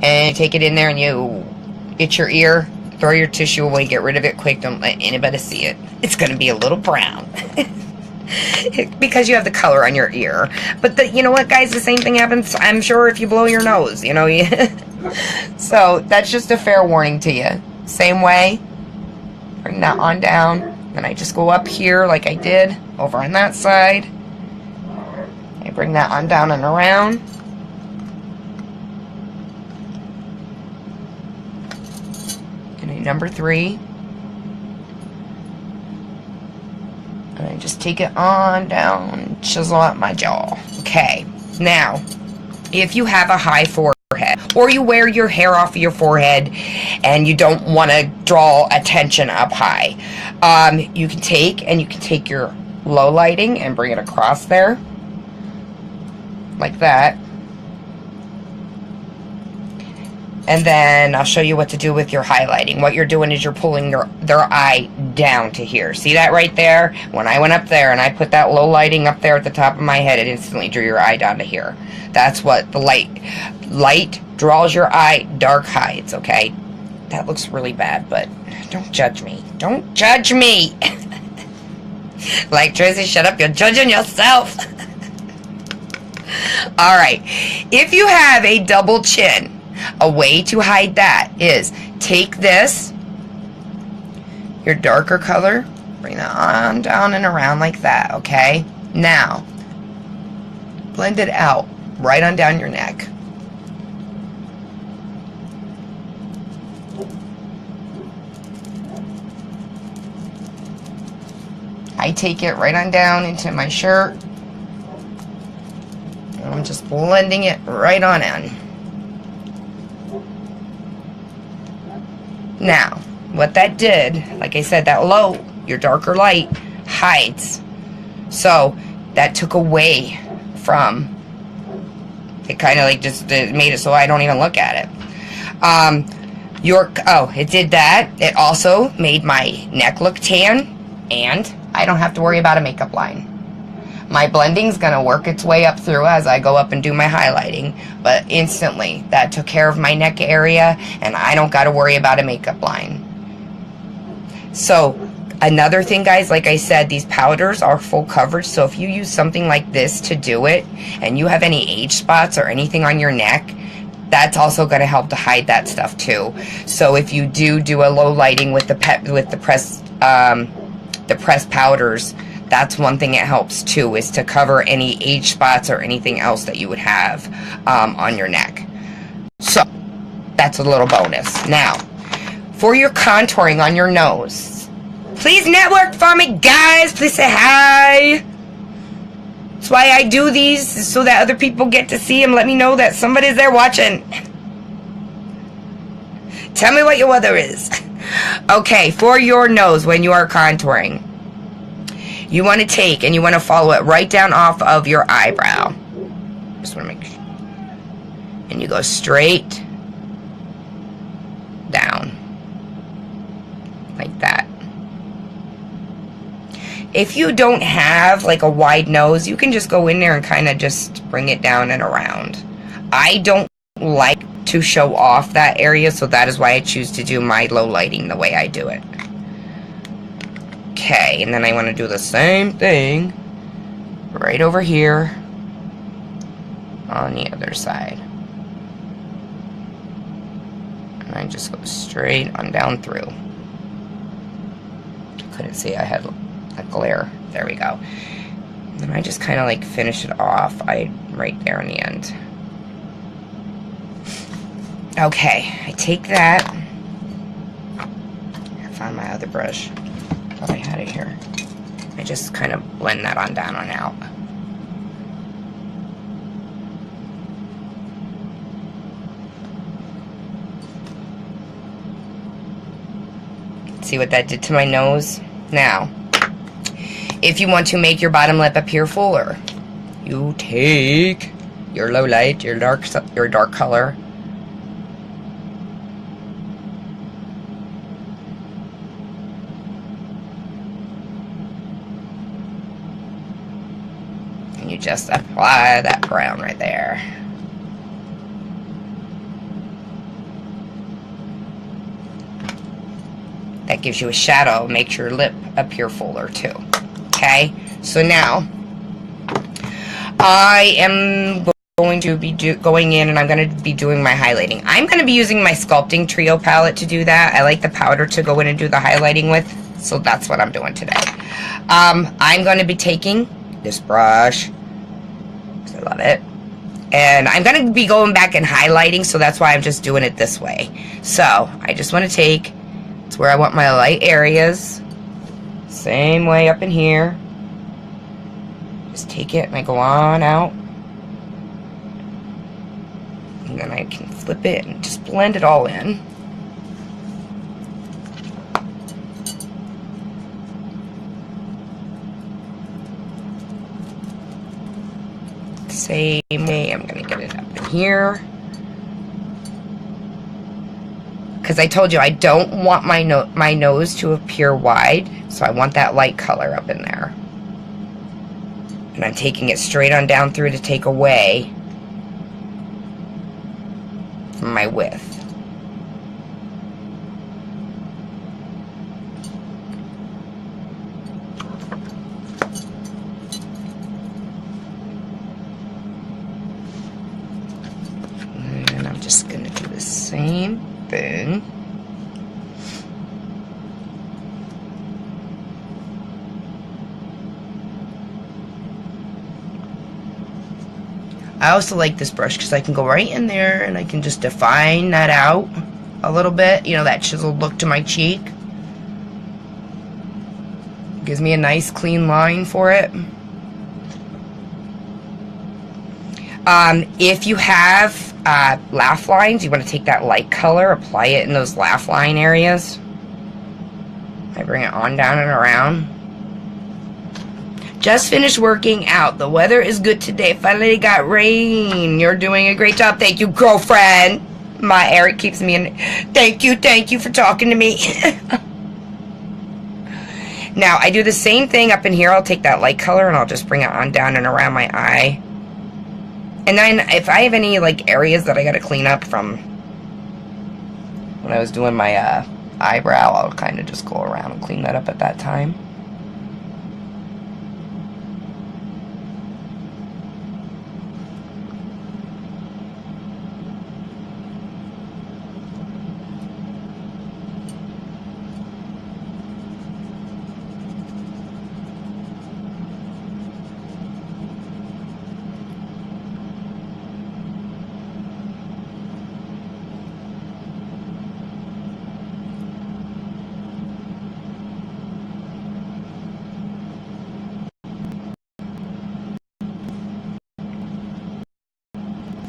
and you take it in there and you itch your ear, throw your tissue away, get rid of it quick, don't let anybody see it. It's going to be a little brown. Because you have the color on your ear. But you know what, guys? The same thing happens, I'm sure, if you blow your nose, So, that's just a fair warning to you. Same way. Bring that on down. Then I just go up here like I did. Over on that side. I bring that on down and around. And a number 3. And I just take it on down and chisel out my jaw. Okay. Now, if you have a high forehead, or you wear your hair off of your forehead and you don't want to draw attention up high, you can take your low lighting and bring it across there. Like that. And then I'll show you what to do with your highlighting. What you're doing is you're pulling their eye down to here. See that right there? When I went up there and I put that low lighting up there at the top of my head, it instantly drew your eye down to here. That's what the light draws your eye, dark hides, okay? That looks really bad, but don't judge me. Don't judge me! Like, Tracy, shut up. You're judging yourself. Alright. If you have a double chin, a way to hide that is take this, your darker color, bring that on down and around like that, okay? Now, blend it out right on down your neck. I take it right on down into my shirt. And I'm just blending it right on in. Now, what that did, like I said, that low, your darker light, hides. So, that took away from, it kind of like just made it so I don't even look at it. It did that. It also made my neck look tan, and I don't have to worry about a makeup line. My blending's gonna work its way up through as I go up and do my highlighting, but instantly that took care of my neck area, and I don't gotta worry about a makeup line. So another thing, guys, like I said, these powders are full coverage, so if you use something like this to do it, and you have any age spots or anything on your neck, that's also going to help to hide that stuff too. So if you do a low lighting with the pressed powders, that's one thing it helps too, is to cover any age spots or anything else that you would have on your neck. So that's a little bonus. Now, for your contouring on your nose, please network for me, guys. Please say hi. That's why I do these, so that other people get to see them. Let me know that somebody's there watching. Tell me what your weather is. Okay, for your nose, when you are contouring, you want to take and you want to follow it right down off of your eyebrow. Just want to make sure. And you go straight down. Like that. If you don't have like a wide nose, you can just go in there and kind of just bring it down and around. I don't like to show off that area, so that is why I choose to do my low lighting the way I do it. Okay, and then I want to do the same thing right over here on the other side. And I just go straight on down through. Couldn't see I had a glare. There we go. And then I just kind of like finish it off right there in the end. Okay, I take that. I found my other brush. Thought I had it here. I just kind of blend that on down and out. See what that did to my nose? Now, if you want to make your bottom lip appear fuller, you take your low light, your dark color, and you just apply that brown right there. That gives you a shadow, makes your lip appear fuller too. Okay, so now I am going to be going in and I'm going to be doing my highlighting. I'm going to be using my Sculpting Trio palette to do that. I like the powder to go in and do the highlighting with, so that's what I'm doing today. I'm going to be taking this brush, because I love it, and I'm going to be going back and highlighting, so that's why I'm just doing it this way. So I just want to take, it's where I want my light areas, same way up in here. Just take it and I go on out, and then I can flip it and just blend it all in. Same way, I'm gonna get it up in here. Because I told you I don't want my nose to appear wide, so I want that light color up in there. And I'm taking it straight on down through to take away from my width. And I'm just going to do the same thing. I also like this brush because I can go right in there and I can just define that out a little bit. You know, that chiseled look to my cheek. Gives me a nice clean line for it. If you have laugh lines, you want to take that light color, apply it in those laugh line areas. I bring it on down and around. Just finished working out. The weather is good today. Finally got rain. You're doing a great job. Thank you, girlfriend. My Eric keeps me in. Thank you for talking to me. Now, I do the same thing up in here. I'll take that light color and I'll just bring it on down and around my eye. And then if I have any like areas that I gotta clean up from when I was doing my eyebrow, I'll kind of just go around and clean that up at that time.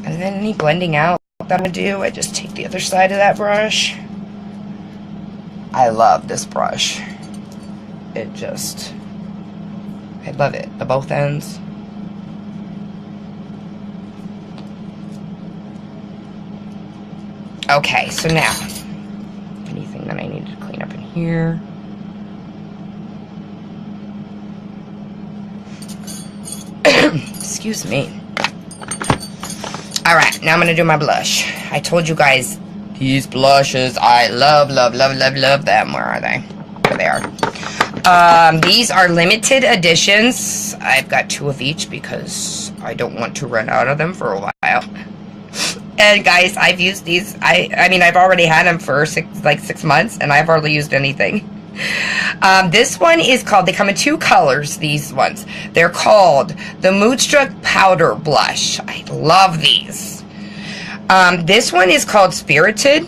And then any blending out that I'm going to do, I just take the other side of that brush. I love this brush. I love it. The both ends. Okay, so now, anything that I need to clean up in here. Excuse me. Alright, now I'm going to do my blush. I told you guys, these blushes, I love, love, love, love, love them. Where are they? There they are. These are limited editions. I've got 2 of each because I don't want to run out of them for a while. And guys, I've used these. I mean, I've already had them for 6 months, and I've hardly used anything. This one is called, they come in 2 colors, these ones. They're called the Moodstruck Powder Blush. I love these. This one is called Spirited.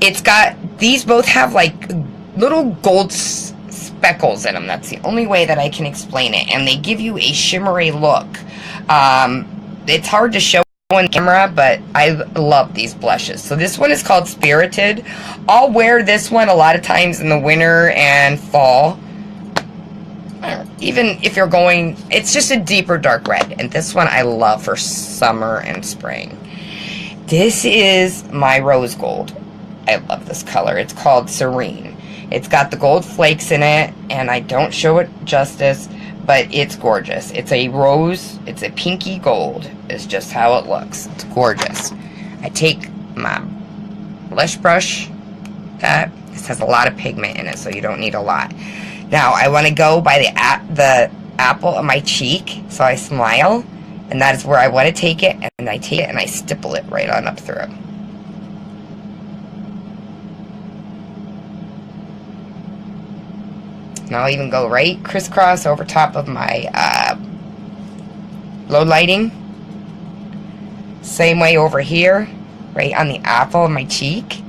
It's got, these both have like little gold speckles in them. That's the only way that I can explain it. And they give you a shimmery look. It's hard to show on camera, but I love these blushes. So this one is called Spirited. I'll wear this one a lot of times in the winter and fall. Even if you're going, it's just a deeper dark red. And this one I love for summer and spring. This is my rose gold. I love this color. It's called Serene. It's got the gold flakes in it, and I don't show it justice, but it's gorgeous. It's a rose, it's a pinky gold. It's just how it looks. It's gorgeous. I take my blush brush. This has a lot of pigment in it, so you don't need a lot. Now, I want to go by the apple of my cheek, so I smile, and that is where I want to take it, and I take it and I stipple it right on up through. And I'll even go right crisscross over top of my low lighting. Same way over here, right on the apple of my cheek.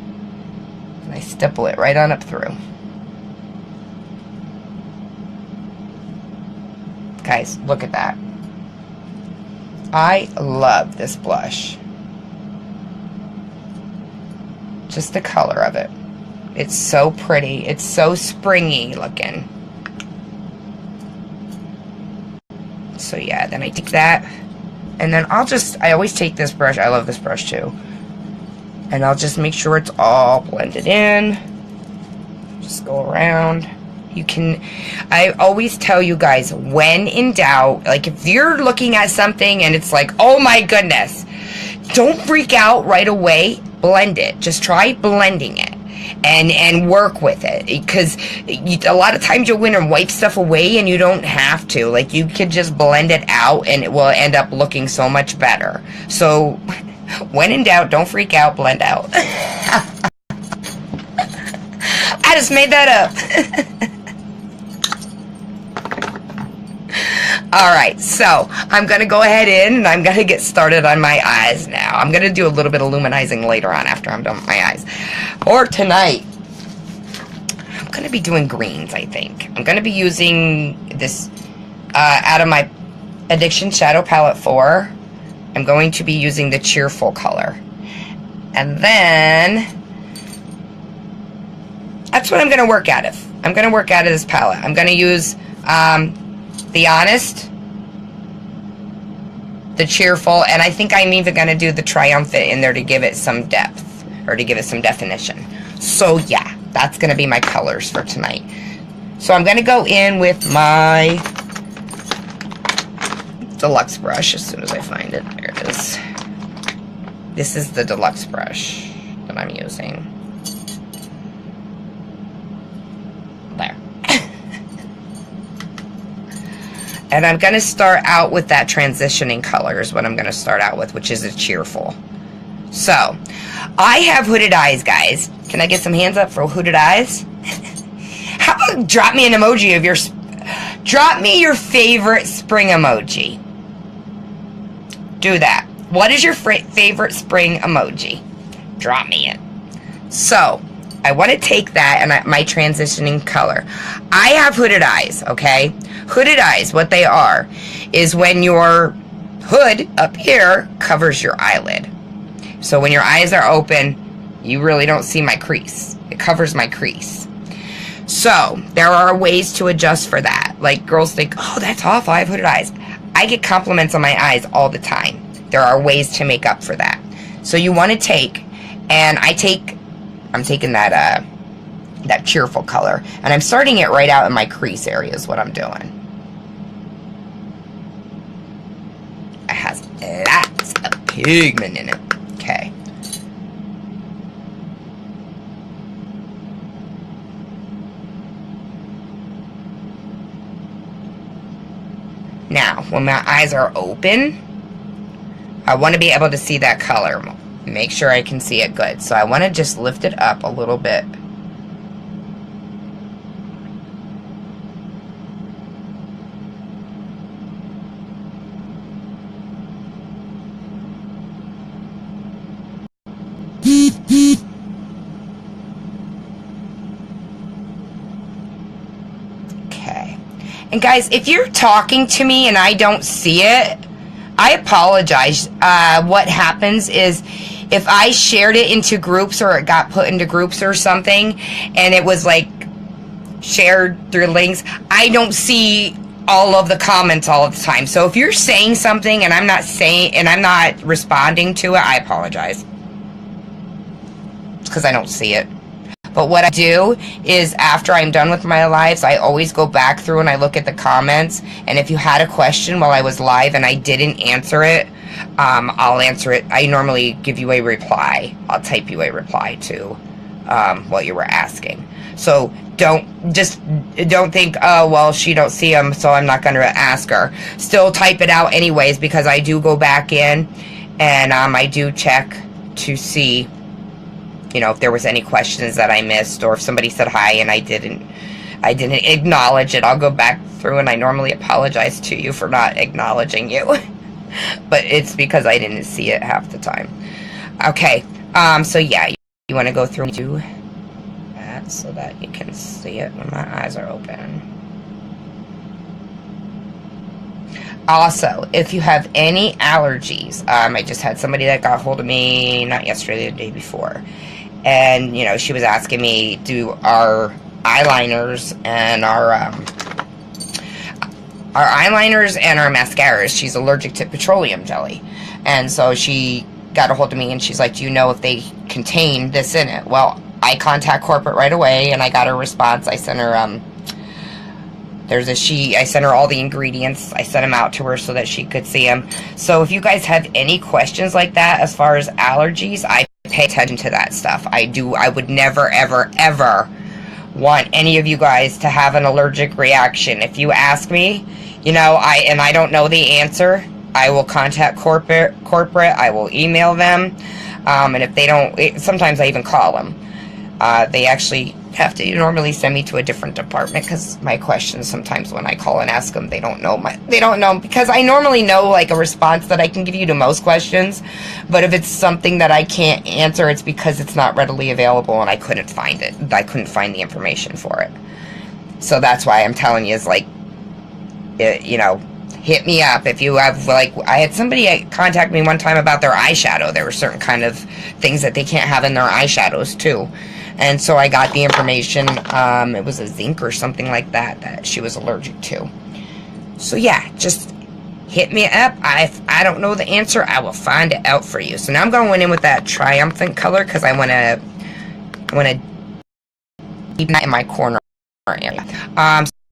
And I stipple it right on up through. Guys, look at that. I love this blush. Just the color of it. It's so pretty. It's so springy looking. So yeah, then I take that. And then I always take this brush. I love this brush too. And I'll just make sure it's all blended in. Just go around. I always tell you guys, when in doubt, like if you're looking at something and it's like, oh my goodness, don't freak out right away. Blend it. Just try blending it. And work with it, because a lot of times you'll win and wipe stuff away and you don't have to. Like, you could just blend it out and it will end up looking so much better. So when in doubt, don't freak out, blend out. I just made that up. Alright, so I'm going to go ahead and I'm going to get started on my eyes now. I'm going to do a little bit of luminizing later on after I'm done with my eyes. Or tonight, I'm going to be doing greens, I think. I'm going to be using this out of my Addiction Shadow Palette 4. I'm going to be using the Cheerful color. And then, that's what I'm going to work out of. I'm going to work out of this palette. I'm going to use the Honest, the Cheerful, and I think I'm even going to do the Triumphant in there to give it some depth, or to give it some definition. So yeah, That's going to be my colors for tonight. So I'm going to go in with my deluxe brush as soon as I find it. There it is. This is the deluxe brush that I'm using. There. And I'm going to start out with that transitioning color is what I'm going to start out with, which is a cheerful. So, I have hooded eyes, guys. Can I get some hands up for hooded eyes? How about drop me an emoji of your... Drop me your favorite spring emoji. Do that. What is your favorite spring emoji? Drop me it. So, I want to take that and my transitioning color. I have hooded eyes, okay? Hooded eyes, what they are, is when your hood up here covers your eyelid. So when your eyes are open, you really don't see my crease. It covers my crease. So, there are ways to adjust for that. Like, girls think, oh, that's awful, I have hooded eyes. I get compliments on my eyes all the time. There are ways to make up for that. So you want to take, and I'm taking that, that cheerful color, and I'm starting it right out in my crease area is what I'm doing. It has lots of pigment in it. Okay. Now, when my eyes are open, I want to be able to see that color. Make sure I can see it good. So I want to just lift it up a little bit. Okay. And guys, if you're talking to me and I don't see it, I apologize. What happens is if I shared it into groups or it got put into groups or something and it was like shared through links, I don't see all of the comments all the time. So if you're saying something and I'm not responding to it, I apologize. It's because I don't see it. But what I do is after I'm done with my lives, I always go back through and I look at the comments. And if you had a question while I was live and I didn't answer it, I'll answer it. I normally give you a reply. I'll type you a reply to what you were asking. So don't think, oh, well, she don't see them, so I'm not going to ask her. Still type it out anyways because I do go back in and I do check to see, you know, if there was any questions that I missed or if somebody said hi and I didn't acknowledge it. I'll go back through and I normally apologize to you for not acknowledging you. But it's because I didn't see it half the time. Okay, so yeah, you want to go through and do that so that you can see it when my eyes are open. Also, if you have any allergies, I just had somebody that got hold of me, not yesterday, the day before. And, you know, she was asking me, do our eyeliners and our eyeliners and our mascaras, she's allergic to petroleum jelly. And so she got a hold of me and she's like, do you know if they contain this in it? Well, I contact corporate right away and I got her response. I sent her, there's a sheet. I sent her all the ingredients. I sent them out to her so that she could see them. So if you guys have any questions like that as far as allergies, I pay attention to that stuff. I would never, ever, ever want any of you guys to have an allergic reaction. If you ask me, you know, I don't know the answer, I will contact corporate. I will email them. And if they don't, sometimes I even call them. They actually have to normally send me to a different department because my questions sometimes when I call and ask them, they don't know because I normally know like a response that I can give you to most questions, but if it's something that I can't answer, it's because it's not readily available and I couldn't find it. I couldn't find the information for it. So that's why I'm telling you is like, you know, hit me up if you have, like, I had somebody contact me one time about their eyeshadow. There were certain kind of things that they can't have in their eyeshadows too. And so I got the information, it was a zinc or something like that that she was allergic to. So yeah, just hit me up. If I don't know the answer, I will find it out for you. So now I'm going in with that triumphant color because I want to keep that in my corner area.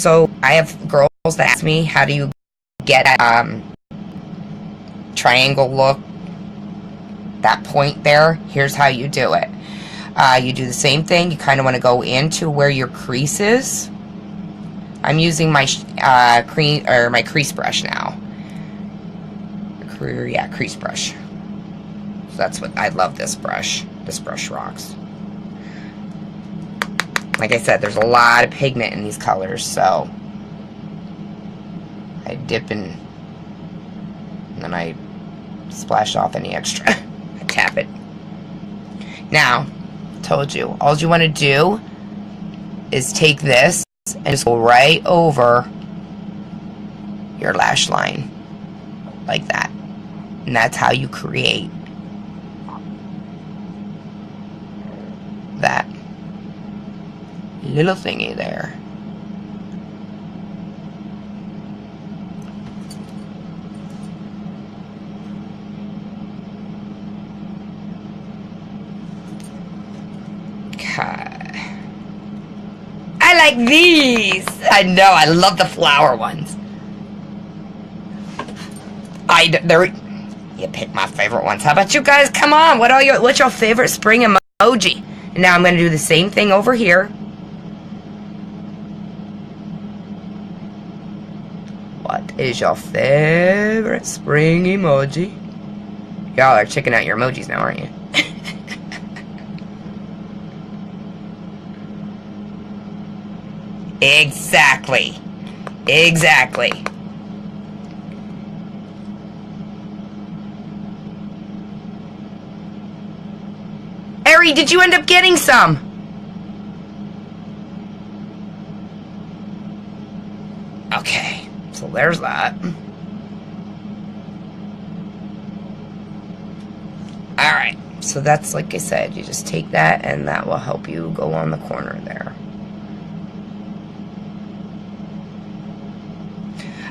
So I have girls that ask me, how do you get that triangle look, that point there? Here's how you do it. You do the same thing. You kind of want to go into where your crease is. I'm using my my crease brush now. Yeah, crease brush. So that's what I love. This brush. This brush rocks. Like I said, there's a lot of pigment in these colors, so I dip in, and then I splash off any extra. I tap it. Now, told you, all you want to do is take this and just go right over your lash line, like that. And that's how you create that little thingy there. Okay. I like these. I know. I love the flower ones. They're. You pick my favorite ones. How about you guys? Come on. What's your favorite spring emoji? And now I'm going to do the same thing over here. What is your favorite spring emoji? Y'all are checking out your emojis now, aren't you? Exactly. Exactly. Ari, did you end up getting some? Okay, so there's that. Alright, so that's, like I said, you just take that and that will help you go on the corner there.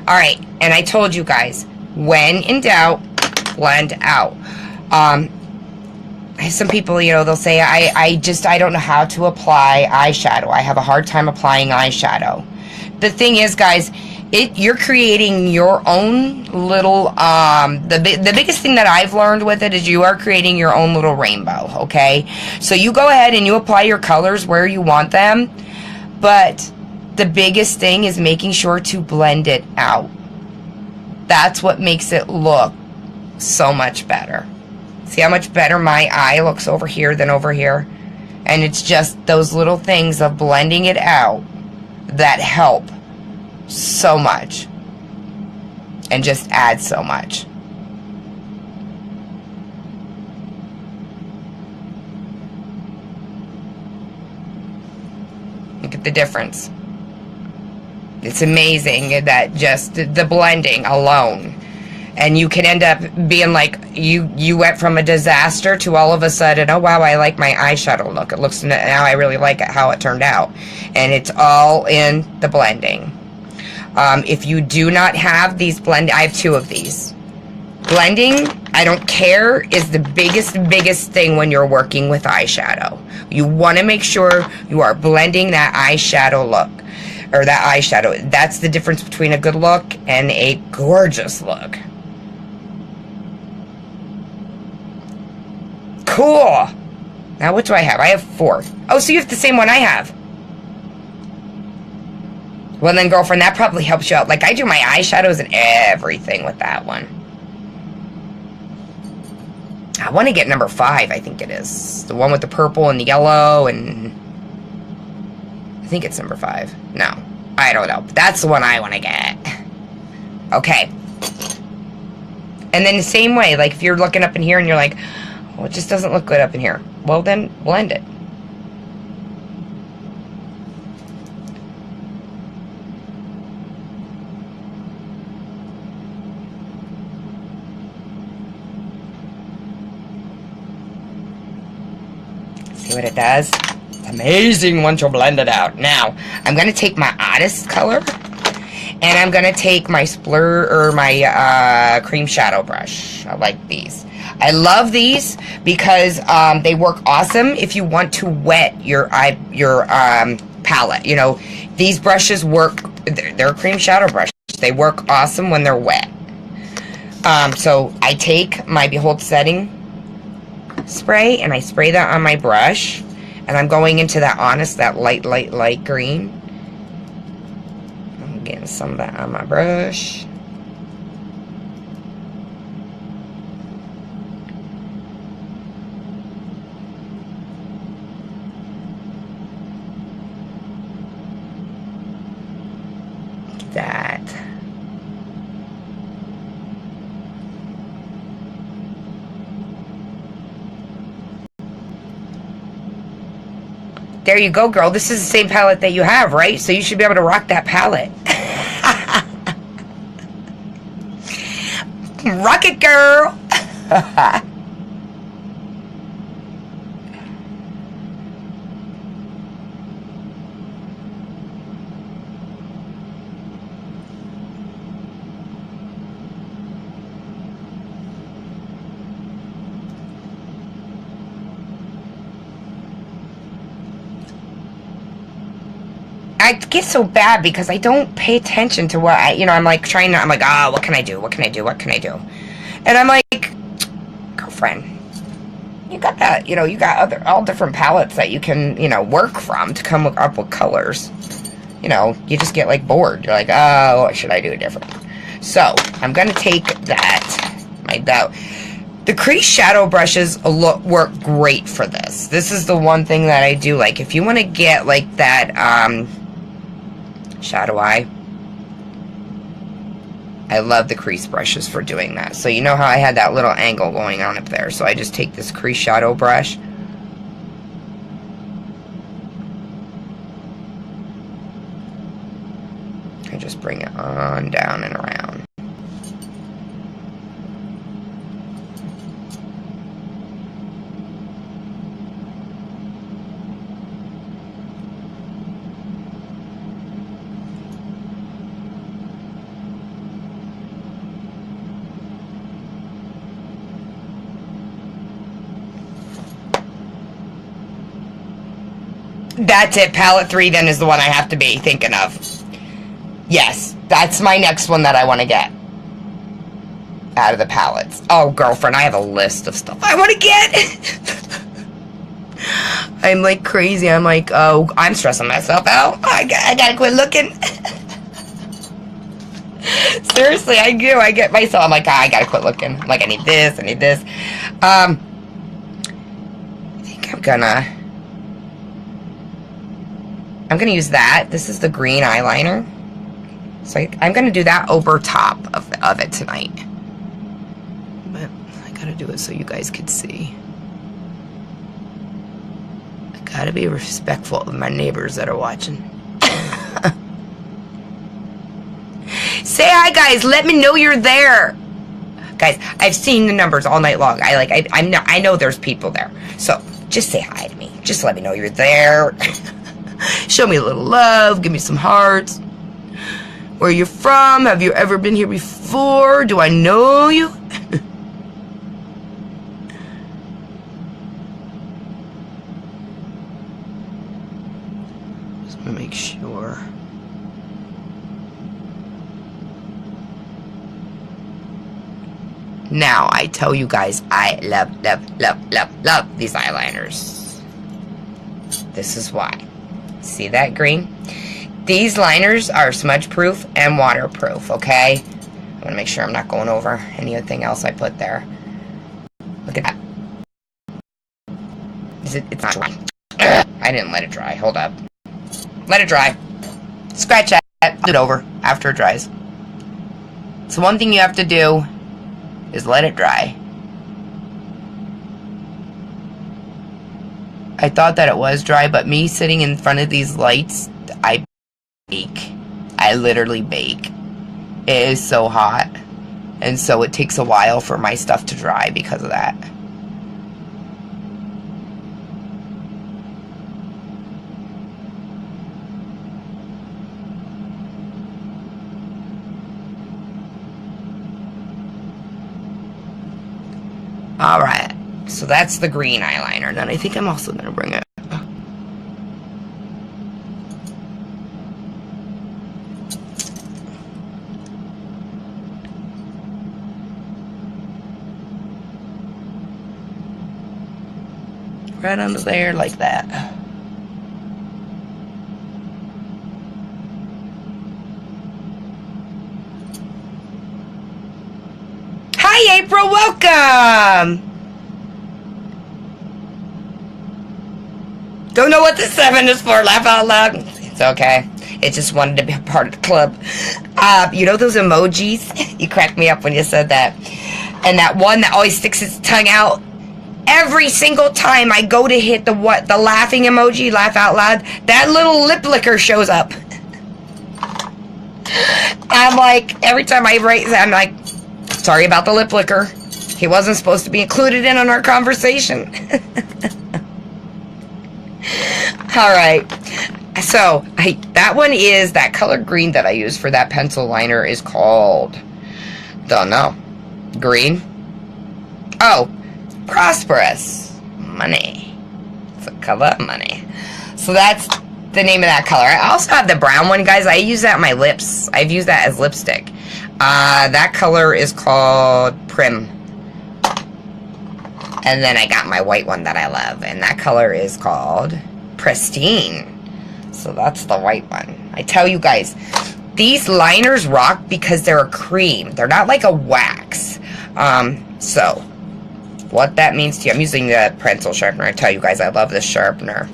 Alright, and I told you guys, when in doubt, blend out. Some people, you know, they'll say, I don't know how to apply eyeshadow. I have a hard time applying eyeshadow. The thing is, guys, you're creating your own little, the biggest thing that I've learned with it is you are creating your own little rainbow, okay? So you go ahead and you apply your colors where you want them, but the biggest thing is making sure to blend it out. That's what makes it look so much better. See how much better my eye looks over here than over here? And it's just those little things of blending it out that help so much and just add so much. Look at the difference. It's amazing that just the blending alone. And you can end up being like, you went from a disaster to all of a sudden, oh wow, I like my eyeshadow look. It looks, now I really like it, how it turned out. And it's all in the blending. If you do not have these I have two of these. Blending, I don't care, is the biggest thing when you're working with eyeshadow. You want to make sure you are blending that eyeshadow look. Or that eyeshadow. That's the difference between a good look and a gorgeous look. Cool. Now what do I have? I have 4. Oh, so you have the same one I have. Well then, girlfriend, that probably helps you out. Like, I do my eyeshadows and everything with that one. I want to get number 5, I think it is. The one with the purple and the yellow, and I think it's number 5. No, I don't know. But that's the one I want to get. Okay. And then the same way, like if you're looking up in here and you're like, oh, it just doesn't look good up in here. Well, then blend it. See what it does? It's amazing once you blend it out. Now, I'm going to take my Honest color, and I'm going to take my my cream shadow brush. I like these. I love these because they work awesome if you want to wet your palette. You know, these brushes work, they're cream shadow brushes. They work awesome when they're wet. So I take my Behold Setting spray and I spray that on my brush. And I'm going into that Honest, that light green. I'm getting some of that on my brush. That. There you go, girl. This is the same palette that you have, right? So you should be able to rock that palette. Rock it, girl. I get so bad because I don't pay attention to what I'm like trying to, I'm like, what can I do? What can I do? What can I do? And I'm like, girlfriend, you got that, you got all different palettes that you can, work from to come up with colors. You just get like bored. You're like, what should I do different? So I'm going to take the crease shadow brushes work great for this. This is the one thing that I do like. If you want to get like that, shadow eye, I love the crease brushes for doing that. So you know how I had that little angle going on up there, so I just take this crease shadow brush and just bring it on down and around. That's it. Palette 3 then is the one I have to be thinking of. Yes, that's my next one that I want to get out of the palettes. Oh, girlfriend, I have a list of stuff I want to get. I'm like crazy. I'm like, oh, I'm stressing myself out. I gotta quit looking. Seriously, I do. I get myself, I'm like, I gotta quit looking. I'm like, I need this, I need this. I think I'm gonna use that. This is the green eyeliner. So I'm gonna do that over top of it tonight. But I gotta do it so you guys could see. I gotta be respectful of my neighbors that are watching. Say hi, guys. Let me know you're there. Guys, I've seen the numbers all night long. I know there's people there. So just say hi to me. Just let me know you're there. Show me a little love. Give me some hearts. Where you're from? Have you ever been here before? Do I know you? Just want to make sure. Now, I tell you guys, I love these eyeliners. This is why. See that green? These liners are smudge proof and waterproof, okay? I want to make sure I'm not going over anything else I put there. Look at that. It's not dry. I didn't let it dry. Hold up. Let it dry. Scratch that. Do it over after it dries. So one thing you have to do is let it dry. I thought that it was dry, but me sitting in front of these lights, I bake. I literally bake. It is so hot. And so it takes a while for my stuff to dry because of that. Alright, so that's the green eyeliner. And then I think I'm also going to bring it. Right under there like that. Hi April, welcome! Don't know what the 7 is for, laugh out loud. It's okay. It just wanted to be a part of the club. You know those emojis? You cracked me up when you said that. And that one that always sticks its tongue out. Every single time I go to hit the laughing emoji, laugh out loud, that little lip licker shows up. I'm like, every time I write that, I'm like, sorry about the lip licker. He wasn't supposed to be included in on our conversation. Alright. So, that one is, that color green that I use for that pencil liner is called, don't know, green? Oh, Prosperous Money. It's a color of money. So that's the name of that color. I also have the brown one, guys. I use that on my lips. I've used that as lipstick. That color is called Prim. And then I got my white one that I love. And that color is called Pristine. So that's the white one. I tell you guys, these liners rock because they're a cream. They're not like a wax. So what that means to you, I'm using the pencil sharpener. I tell you guys, I love this sharpener.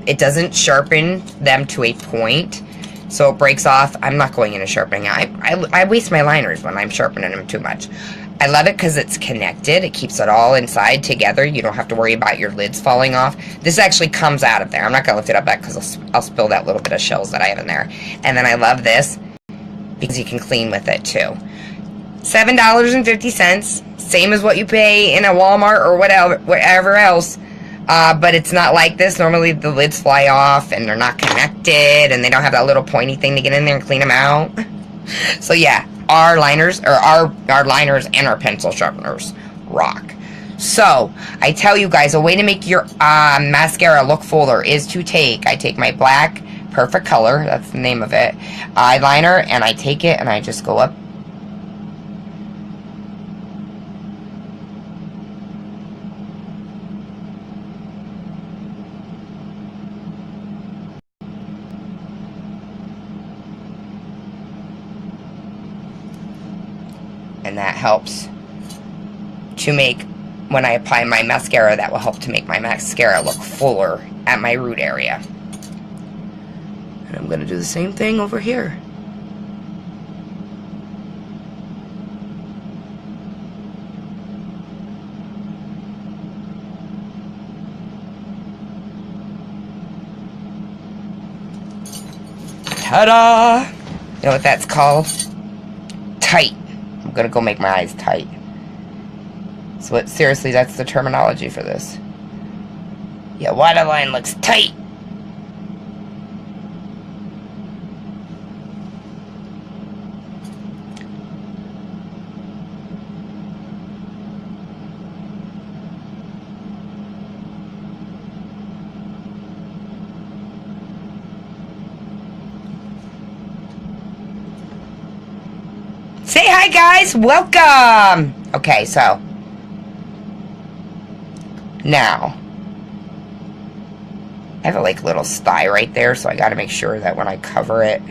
It doesn't sharpen them to a point, so it breaks off. I'm not going into sharpening. I waste my liners when I'm sharpening them too much. I love it because it's connected. It keeps it all inside together. You don't have to worry about your lids falling off. This actually comes out of there. I'm not going to lift it up back because I'll spill that little bit of shells that I have in there. And then I love this because you can clean with it too. $7.50. Same as what you pay in a Walmart or whatever else. But it's not like this. Normally the lids fly off and they're not connected and they don't have that little pointy thing to get in there and clean them out. So yeah, our liners, or our liners and our pencil sharpeners rock. So, I tell you guys, a way to make your mascara look fuller is to I take my black Perfect Color, that's the name of it, eyeliner, and I take it and I just go up. And that helps to make, when I apply my mascara, that will help to make my mascara look fuller at my root area. And I'm going to do the same thing over here. Ta-da! You know what that's called? Tight. I'm gonna go make my eyes tight. So seriously, that's the terminology for this. Your waterline looks tight. Say hi, guys. Welcome. Okay, so now I have a like little sty right there, so I got to make sure that when I cover it,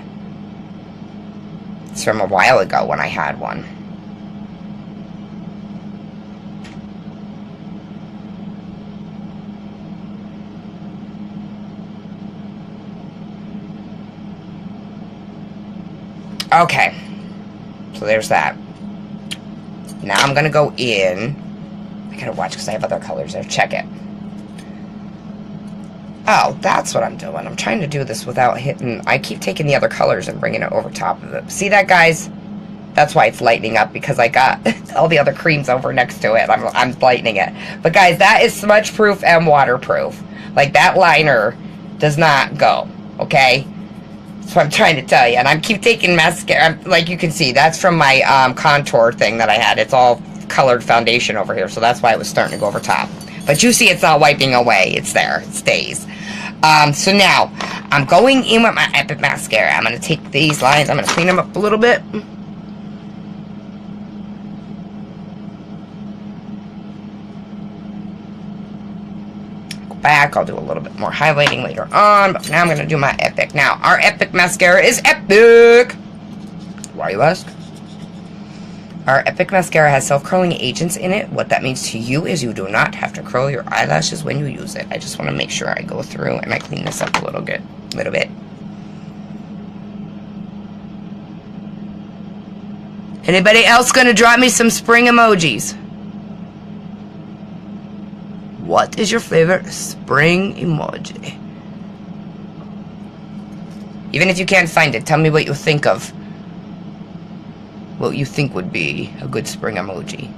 it's from a while ago when I had one. Okay. So there's that. Now I'm going to go in. I gotta watch because I have other colors there. Check it. Oh, that's what I'm doing. I'm trying to do this without hitting. I keep taking the other colors and bringing it over top of it. See that, guys? That's why it's lightening up, because I got all the other creams over next to it. I'm lightening it. But guys, that is smudge proof and waterproof. Like, that liner does not go. Okay? That's what I'm trying to tell you. And I keep taking mascara. Like you can see, that's from my contour thing that I had. It's all colored foundation over here, so that's why it was starting to go over top. But you see it's not wiping away. It's there. It stays. So now, I'm going in with my Epic Mascara. I'm going to take these lines. I'm going to clean them up a little bit. Go back. I'll do a little bit more highlighting later on. But for now, I'm going to do my Epic. Now, our Epic Mascara is epic. Why you ask? Our Epic Mascara has self-curling agents in it. What that means to you is you do not have to curl your eyelashes when you use it. I just want to make sure I go through and I clean this up a little bit. Anybody else going to drop me some spring emojis? What is your favorite spring emoji? Even if you can't find it, tell me what you think of. What you think would be a good spring emoji.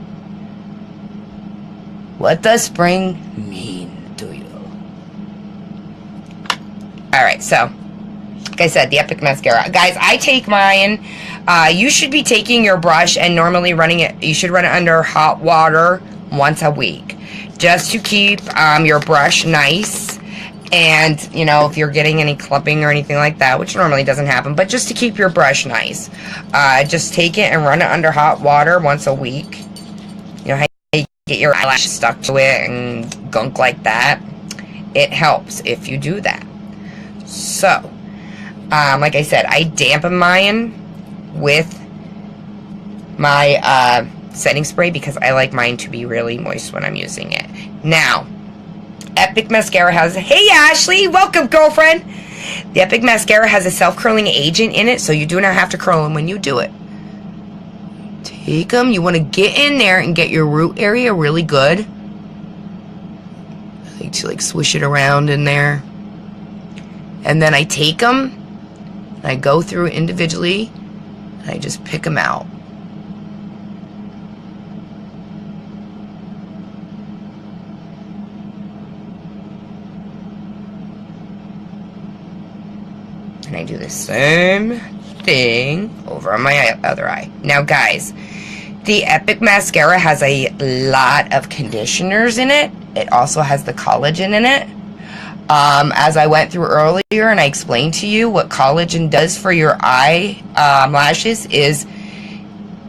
What does spring mean to you? Alright, so, like I said, the Epic Mascara. Guys, I take mine. You should be taking your brush and normally running it, you should run it under hot water once a week. Just to keep your brush nice. And, you know, if you're getting any clumping or anything like that, which normally doesn't happen, but just to keep your brush nice. Just take it and run it under hot water once a week. You know, how you get your eyelashes stuck to it and gunk like that. It helps if you do that. So, like I said, I dampen mine with my setting spray because I like mine to be really moist when I'm using it. Now, Epic Mascara has... Hey, Ashley! Welcome, girlfriend! The Epic Mascara has a self-curling agent in it, so you do not have to curl them when you do it. Take them. You want to get in there and get your root area really good. I like to, like, swish it around in there. And then I take them, and I go through individually, and I just pick them out. And I do the same thing over on my other eye. Now, guys, the Epic Mascara has a lot of conditioners in it. It also has the collagen in it. As I went through earlier and I explained to you what collagen does for your eye lashes is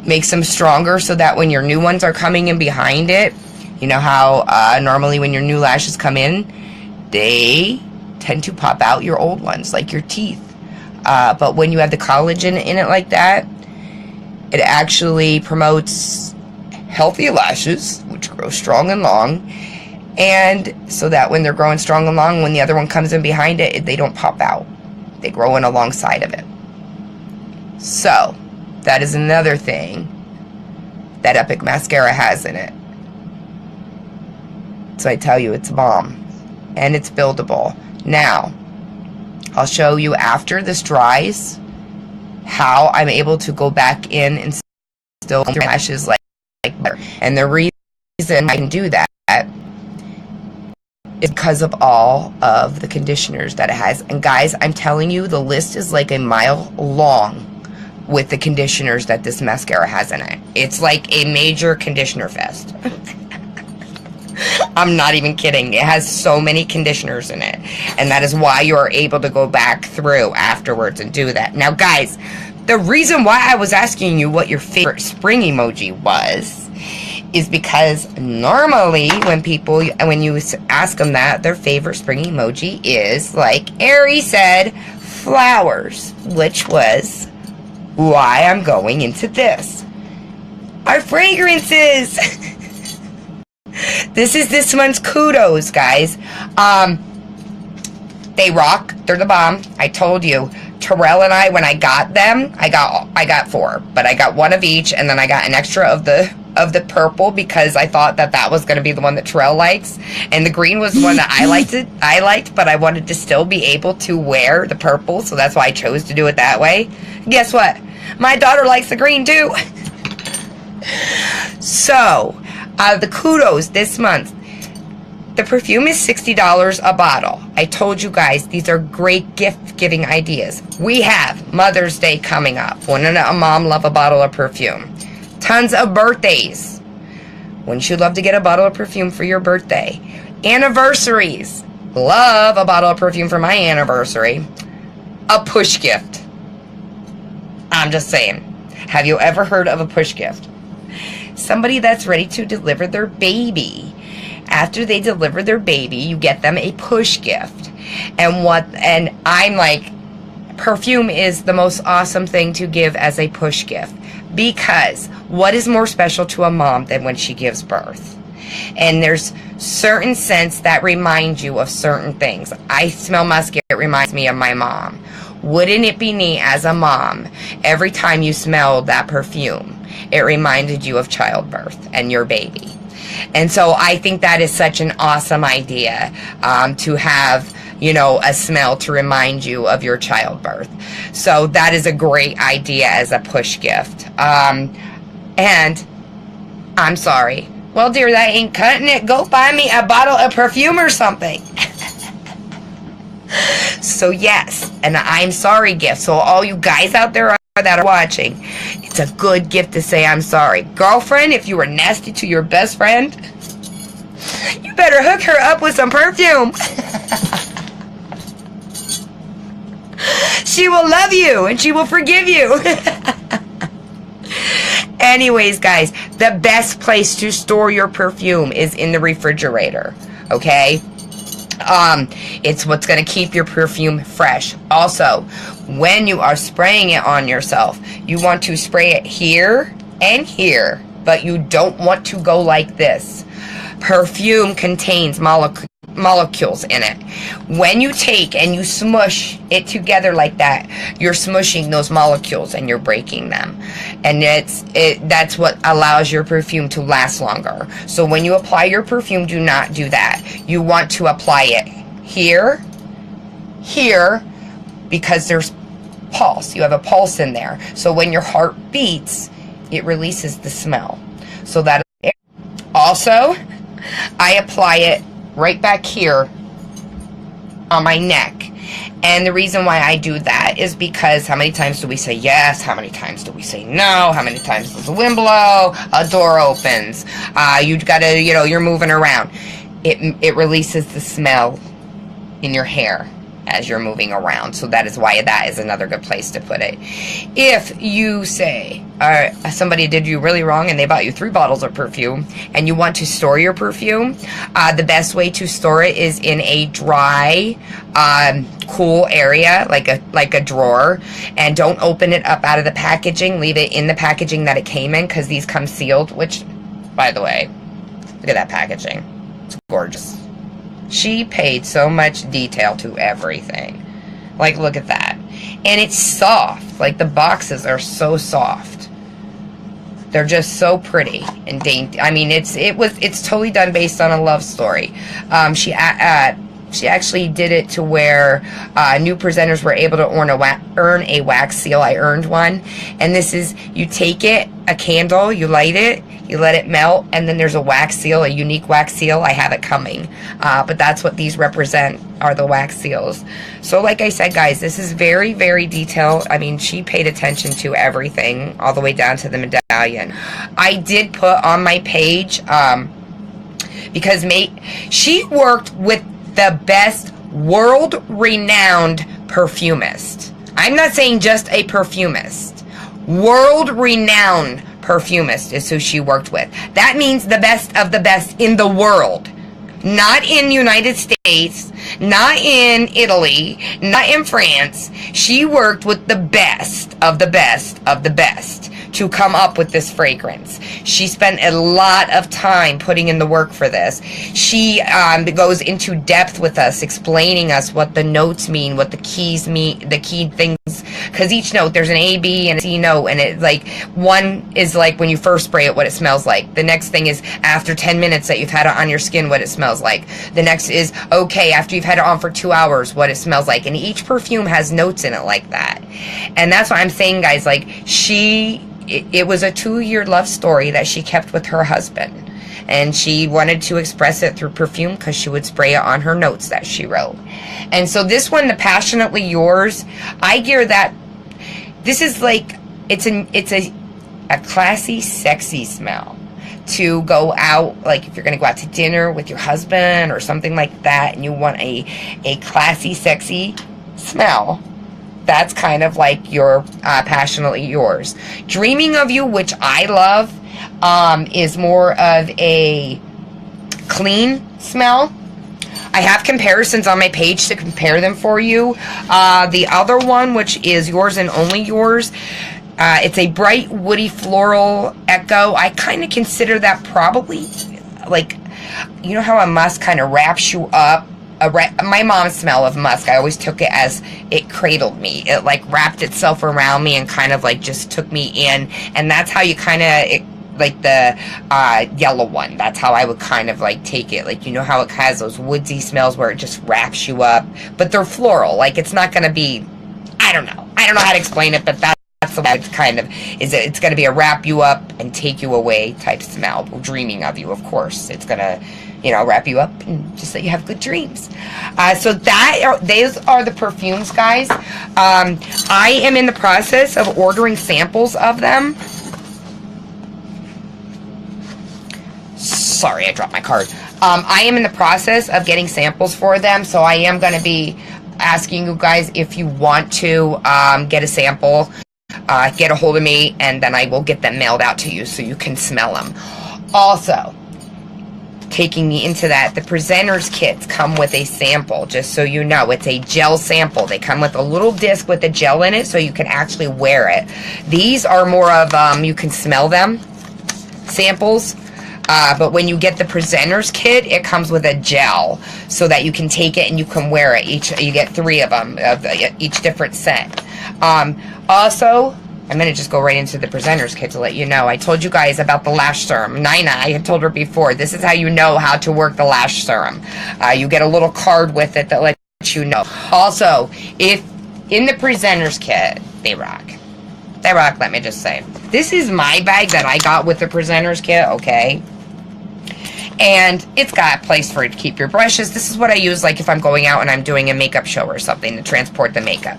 makes them stronger so that when your new ones are coming in behind it, you know how normally when your new lashes come in, they tend to pop out your old ones, like your teeth. But when you have the collagen in it like that, it actually promotes healthy lashes, which grow strong and long, and so that when they're growing strong and long, when the other one comes in behind it, they don't pop out. They grow in alongside of it. So, that is another thing that Epic Mascara has in it. So I tell you, it's bomb. And it's buildable. Now, I'll show you after this dries how I'm able to go back in and still my lashes like better. And the reason I can do that is because of all of the conditioners that it has. And guys, I'm telling you, the list is like a mile long with the conditioners that this mascara has in it. It's like a major conditioner fest. I'm not even kidding. It has so many conditioners in it. And that is why you are able to go back through afterwards and do that. Now, guys, the reason why I was asking you what your favorite spring emoji was is because normally when you ask them that, their favorite spring emoji is, like Ari said, flowers, which was why I'm going into this. Our fragrances! This is this month's kudos, guys. They rock. They're the bomb. I told you. Terrell and I, when I got them, I got 4, but I got 1 of each, and then I got an extra of the purple because I thought that was going to be the one that Terrell likes, and the green was the one that I liked, but I wanted to still be able to wear the purple, so that's why I chose to do it that way. Guess what? My daughter likes the green too. So, the kudos this month. The perfume is $60 a bottle. I told you guys, these are great gift-giving ideas. We have Mother's Day coming up. Wouldn't a mom love a bottle of perfume? Tons of birthdays. Wouldn't you love to get a bottle of perfume for your birthday? Anniversaries. Love a bottle of perfume for my anniversary. A push gift. I'm just saying. Have you ever heard of a push gift? Somebody that's ready to deliver their baby. After they deliver their baby, you get them a push gift. And I'm like, perfume is the most awesome thing to give as a push gift. Because what is more special to a mom than when she gives birth? And there's certain scents that remind you of certain things. I smell musk, it reminds me of my mom. Wouldn't it be neat as a mom, every time you smelled that perfume, it reminded you of childbirth and your baby? And so I think that is such an awesome idea, to have, you know, a smell to remind you of your childbirth. So that is a great idea as a push gift. And I'm sorry. Well, dear, that ain't cutting it. Go buy me a bottle of perfume or something. So yes, an I'm sorry gift. So all you guys out there that are watching, it's a good gift to say I'm sorry. Girlfriend, if you were nasty to your best friend, you better hook her up with some perfume. She will love you and she will forgive you. Anyways, guys, the best place to store your perfume is in the refrigerator, okay? It's what's going to keep your perfume fresh. Also, when you are spraying it on yourself, you want to spray it here and here, but you don't want to go like this. Perfume contains molecules in it. When you take and you smush it together like that, you're smushing those molecules and you're breaking them. And that's what allows your perfume to last longer. So when you apply your perfume, do not do that. You want to apply it here, here, because there's pulse. You have a pulse in there. So when your heart beats, it releases the smell. So that also, I apply it right back here on my neck. And the reason why I do that is because how many times do we say yes? How many times do we say no? How many times does the wind blow? A door opens. You gotta, you know, you're moving around. It releases the smell in your hair as you're moving around. So that is why that is another good place to put it. If you say somebody did you really wrong and they bought you 3 bottles of perfume and you want to store your perfume, the best way to store it is in a dry, cool area, like a drawer, and don't open it up out of the packaging. Leave it in the packaging that it came in, because these come sealed, which, by the way, look at that packaging. It's gorgeous. She paid so much detail to everything. Like, look at that. And it's soft. Like, the boxes are so soft. They're just so pretty and dainty. I mean, it's totally done based on a love story. She actually did it to where new presenters were able to earn a wax seal. I earned one. And this is, you take it, a candle, you light it, you let it melt, and then there's a wax seal, a unique wax seal. I have it coming. But that's what these represent, are the wax seals. So like I said, guys, this is very, very detailed. I mean, she paid attention to everything, all the way down to the medallion. I did put on my page, because she worked with the best world-renowned perfumist. I'm not saying just a perfumist. World-renowned perfumist is who she worked with. That means the best of the best in the world. Not in the United States, not in Italy, not in France. She worked with the best of the best of the best to come up with this fragrance. She spent a lot of time putting in the work for this. She goes into depth with us, explaining us what the notes mean, what the keys mean, the key things, because each note, there's an A, B, and a C note, and it, like, one is like when you first spray it, what it smells like. The next thing is after 10 minutes that you've had it on your skin, what it smells like. The next is, okay, after you've had it on for 2 hours, what it smells like. And each perfume has notes in it like that. And that's what I'm saying, guys, like, it was a 2-year love story that she kept with her husband. And she wanted to express it through perfume because she would spray it on her notes that she wrote. And so this one, the Passionately Yours, I gear that. This is like, it's a classy, sexy smell. to go out, like if you're going to go out to dinner with your husband or something like that, and you want a classy, sexy smell, that's kind of like your Passionately Yours. Dreaming of You, which I love, is more of a clean smell. I have comparisons on my page to compare them for you. The other one, which is Yours and Only Yours, it's a bright, woody, floral echo. I kind of consider that probably, like, you know how a musk kind of wraps you up? My mom's smell of musk, I always took it as it cradled me. It, like, wrapped itself around me and kind of, like, just took me in. And that's how you kind of, like the yellow one, that's how I would kind of like take it. Like, you know how it has those woodsy smells where it just wraps you up, but they're floral. Like, it's not going to be, I don't know how to explain it, but that's the way it's kind of is. It's going to be a wrap you up and take you away type smell. Dreaming of You, of course, it's going to, you know, wrap you up and just let you have good dreams. So those are the perfumes, guys. I am in the process of ordering samples of them. Sorry, I dropped my card. I am in the process of getting samples for them, so I am going to be asking you guys if you want to get a sample, get a hold of me, and then I will get them mailed out to you so you can smell them. Also, taking me into that, the presenters kits come with a sample, just so you know. It's a gel sample. They come with a little disc with a gel in it so you can actually wear it. These are more of, you can smell them, samples. But when you get the presenter's kit, it comes with a gel so that you can take it and you can wear it. You get 3 of them, of each different scent. Also, I'm going to just go right into the presenter's kit to let you know. I told you guys about the lash serum. Nina, I had told her before, this is how you know how to work the lash serum. You get a little card with it that lets you know. Also, if in the presenter's kit, they rock. They rock, let me just say. This is my bag that I got with the presenter's kit, okay? And it's got a place for it to keep your brushes. This is what I use, like, if I'm going out and I'm doing a makeup show or something to transport the makeup.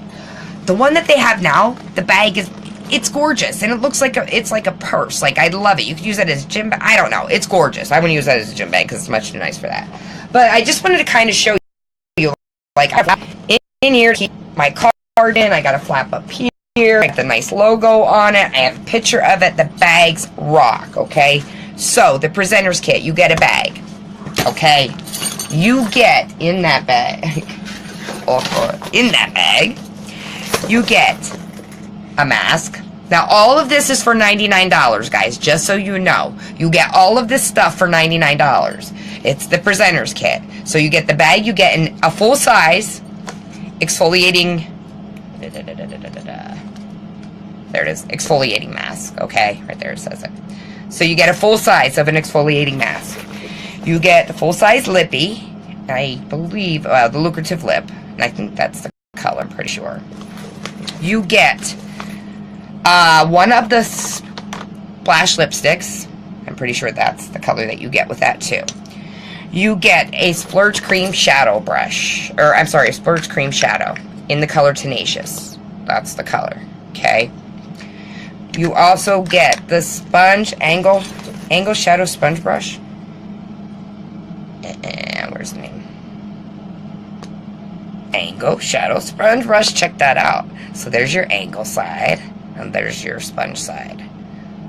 The one that they have now, the bag is, it's gorgeous. And it looks like it's like a purse. Like, I love it. You could use it as a gym bag. I don't know. It's gorgeous. I wouldn't use that as a gym bag because it's much too nice for that. But I just wanted to kind of show you, like, I have in here to keep my card in. I got a flap up here. I got the nice logo on it. I have a picture of it. The bags rock, okay? So, the presenter's kit, you get a bag, okay? You get in that bag, you get a mask. Now, all of this is for $99, guys, just so you know. You get all of this stuff for $99. It's the presenter's kit. So, you get the bag, you get a full-size exfoliating, there it is, exfoliating mask, okay? Right there it says it. So you get a full size of an exfoliating mask. You get the full size lippy, I believe, the lucrative lip, and I think that's the color, I'm pretty sure. You get one of the splash lipsticks. I'm pretty sure that's the color that you get with that too. You get a Splurge Cream Shadow brush, or I'm sorry, a Splurge Cream Shadow in the color Tenacious. That's the color, okay? You also get the sponge angle shadow sponge brush. And where's the name? Angle shadow sponge brush. Check that out. So there's your angle side, and there's your sponge side.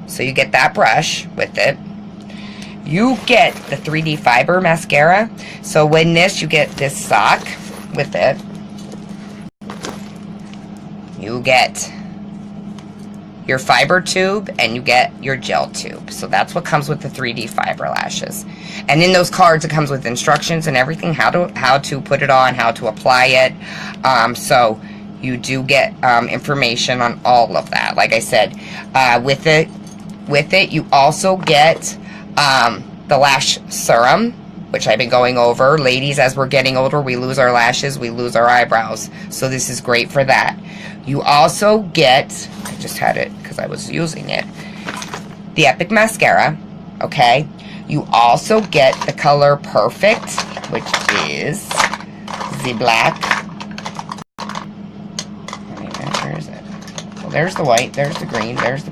So you get that brush with it. You get the 3D fiber mascara. So when you get this sock with it. You get your fiber tube, and you get your gel tube. So that's what comes with the 3D fiber lashes. And in those cards, it comes with instructions and everything, how to put it on, how to apply it. So you do get information on all of that. Like I said, with it, you also get the lash serum, which I've been going over. Ladies, as we're getting older, we lose our lashes, we lose our eyebrows. So this is great for that. You also get, I just had it because I was using it, the Epic Mascara, okay? You also get the color Perfect, which is the black. Where is it? Well, there's the white, there's the green, there it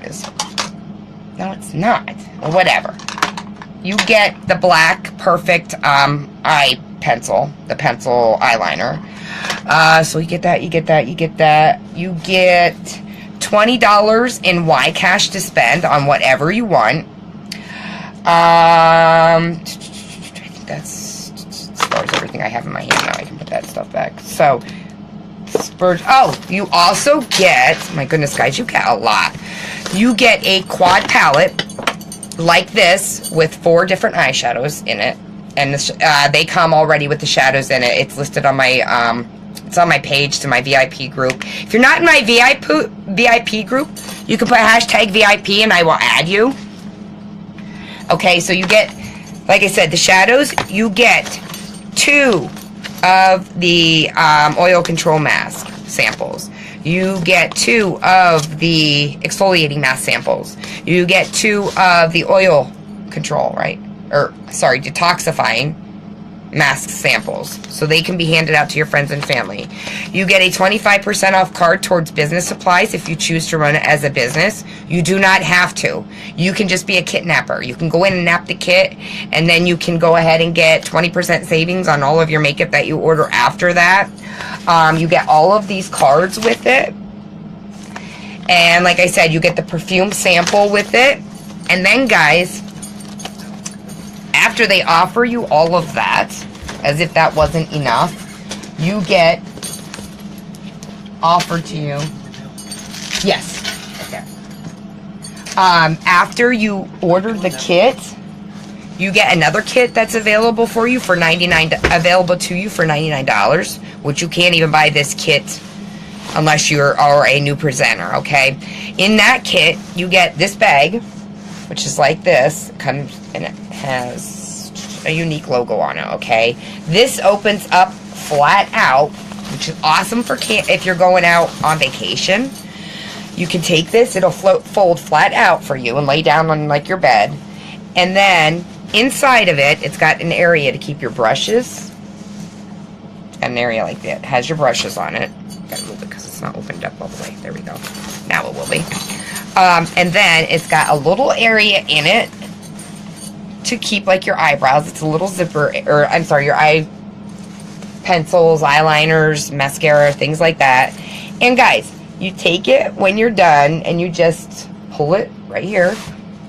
is. No, it's not. Well, whatever. You get the black perfect eye pencil, the pencil eyeliner. So you get that, you get that, you get that. You get $20 in Y cash to spend on whatever you want. I think that's as far as everything I have in my hand now. I can put that stuff back. So, oh, you also get, my goodness, guys, you get a lot. You get a quad palette like this with 4 different eyeshadows in it. And they come already with the shadows in it. It's listed on my, it's on my page to my VIP group. If you're not in my VIP group, you can put hashtag VIP and I will add you. Okay, so you get, like I said, the shadows. You get 2 of the oil control mask samples. You get 2 of the exfoliating mask samples. You get 2 of the oil control, right? Or, sorry, detoxifying mask samples. So they can be handed out to your friends and family. You get a 25% off card towards business supplies if you choose to run it as a business. You do not have to. You can just be a kit napper. You can go in and nap the kit, and then you can go ahead and get 20% savings on all of your makeup that you order after that. You get all of these cards with it. And like I said, you get the perfume sample with it. And then, guys, after they offer you all of that, as if that wasn't enough, you get offered to you. Yes, right there. After you order the kit, you get another kit that's available for you for available to you for $99, which you can't even buy this kit unless you are a new presenter, okay? In that kit, you get this bag, which is like this, comes and it has a unique logo on it, okay? This opens up flat out, which is awesome for if you're going out on vacation. You can take this, it'll fold flat out for you and lay down on like your bed. And then inside of it, it's got an area to keep your brushes. An area like that. It has your brushes on it. Gotta move it because it's not opened up all the way. There we go. Now it will be. And then it's got a little area in it to keep like your eyebrows. It's a little zipper, or I'm sorry, your eye pencils, eyeliners, mascara, things like that. And guys, you take it when you're done and you just pull it right here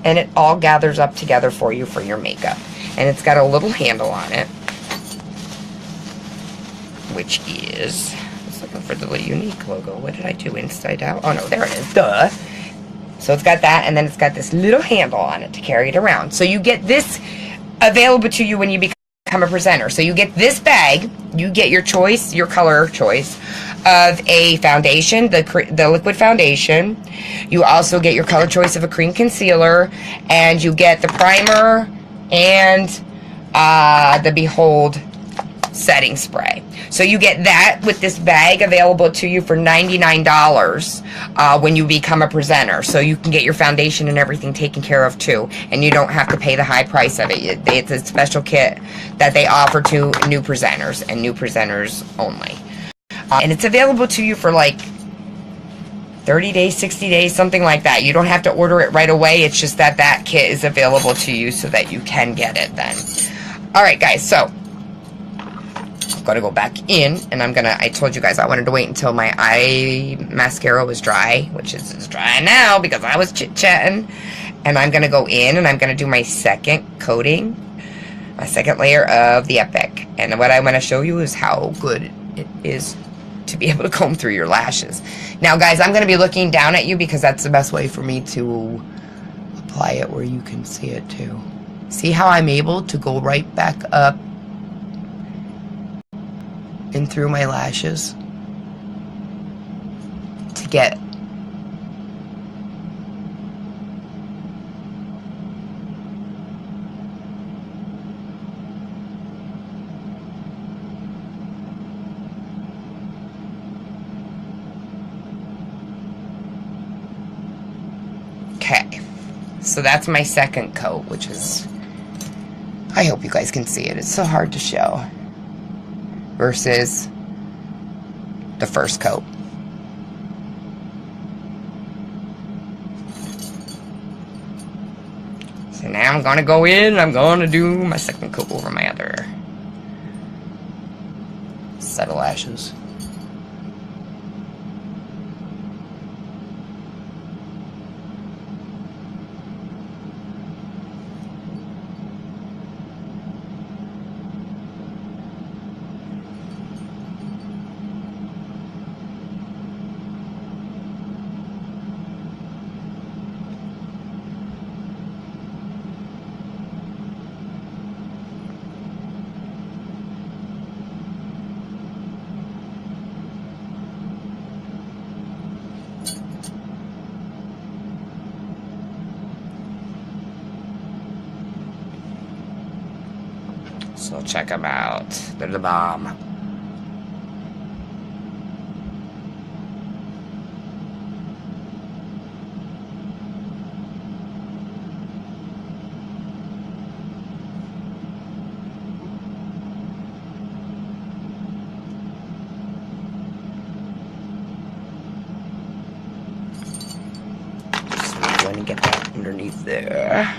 and it all gathers up together for you for your makeup. And it's got a little handle on it, which is, I was looking for the little unique logo. What did I do? Inside out? Oh no, there it is. Duh. So it's got that, and then it's got this little handle on it to carry it around. So you get this available to you when you become a presenter. So you get this bag, you get your choice, your color choice of a foundation, the liquid foundation. You also get your color choice of a cream concealer, and you get the primer and the Behold setting spray. So you get that with this bag available to you for $99 when you become a presenter. So you can get your foundation and everything taken care of too, and you don't have to pay the high price of it. It's a special kit that they offer to new presenters and new presenters only. And it's available to you for like 30 days, 60 days, something like that. You don't have to order it right away. It's just that that kit is available to you so that you can get it then. Alright guys, so I've got to go back in, and I told you guys I wanted to wait until my eye mascara was dry, which is dry now because I was chit-chatting. And I'm going to go in and I'm going to do my second coating, my second layer of the Epic. And what I want to show you is how good it is to be able to comb through your lashes. Now guys, I'm going to be looking down at you because that's the best way for me to apply it where you can see it too. See how I'm able to go right back up and through my lashes to get okay. So that's my second coat, which is, I hope you guys can see it. It's so hard to show. Versus the first coat. So now I'm gonna go in and I'm gonna do my second coat over my other set of lashes. So check them out. They're the bomb. So we're going to get that underneath there.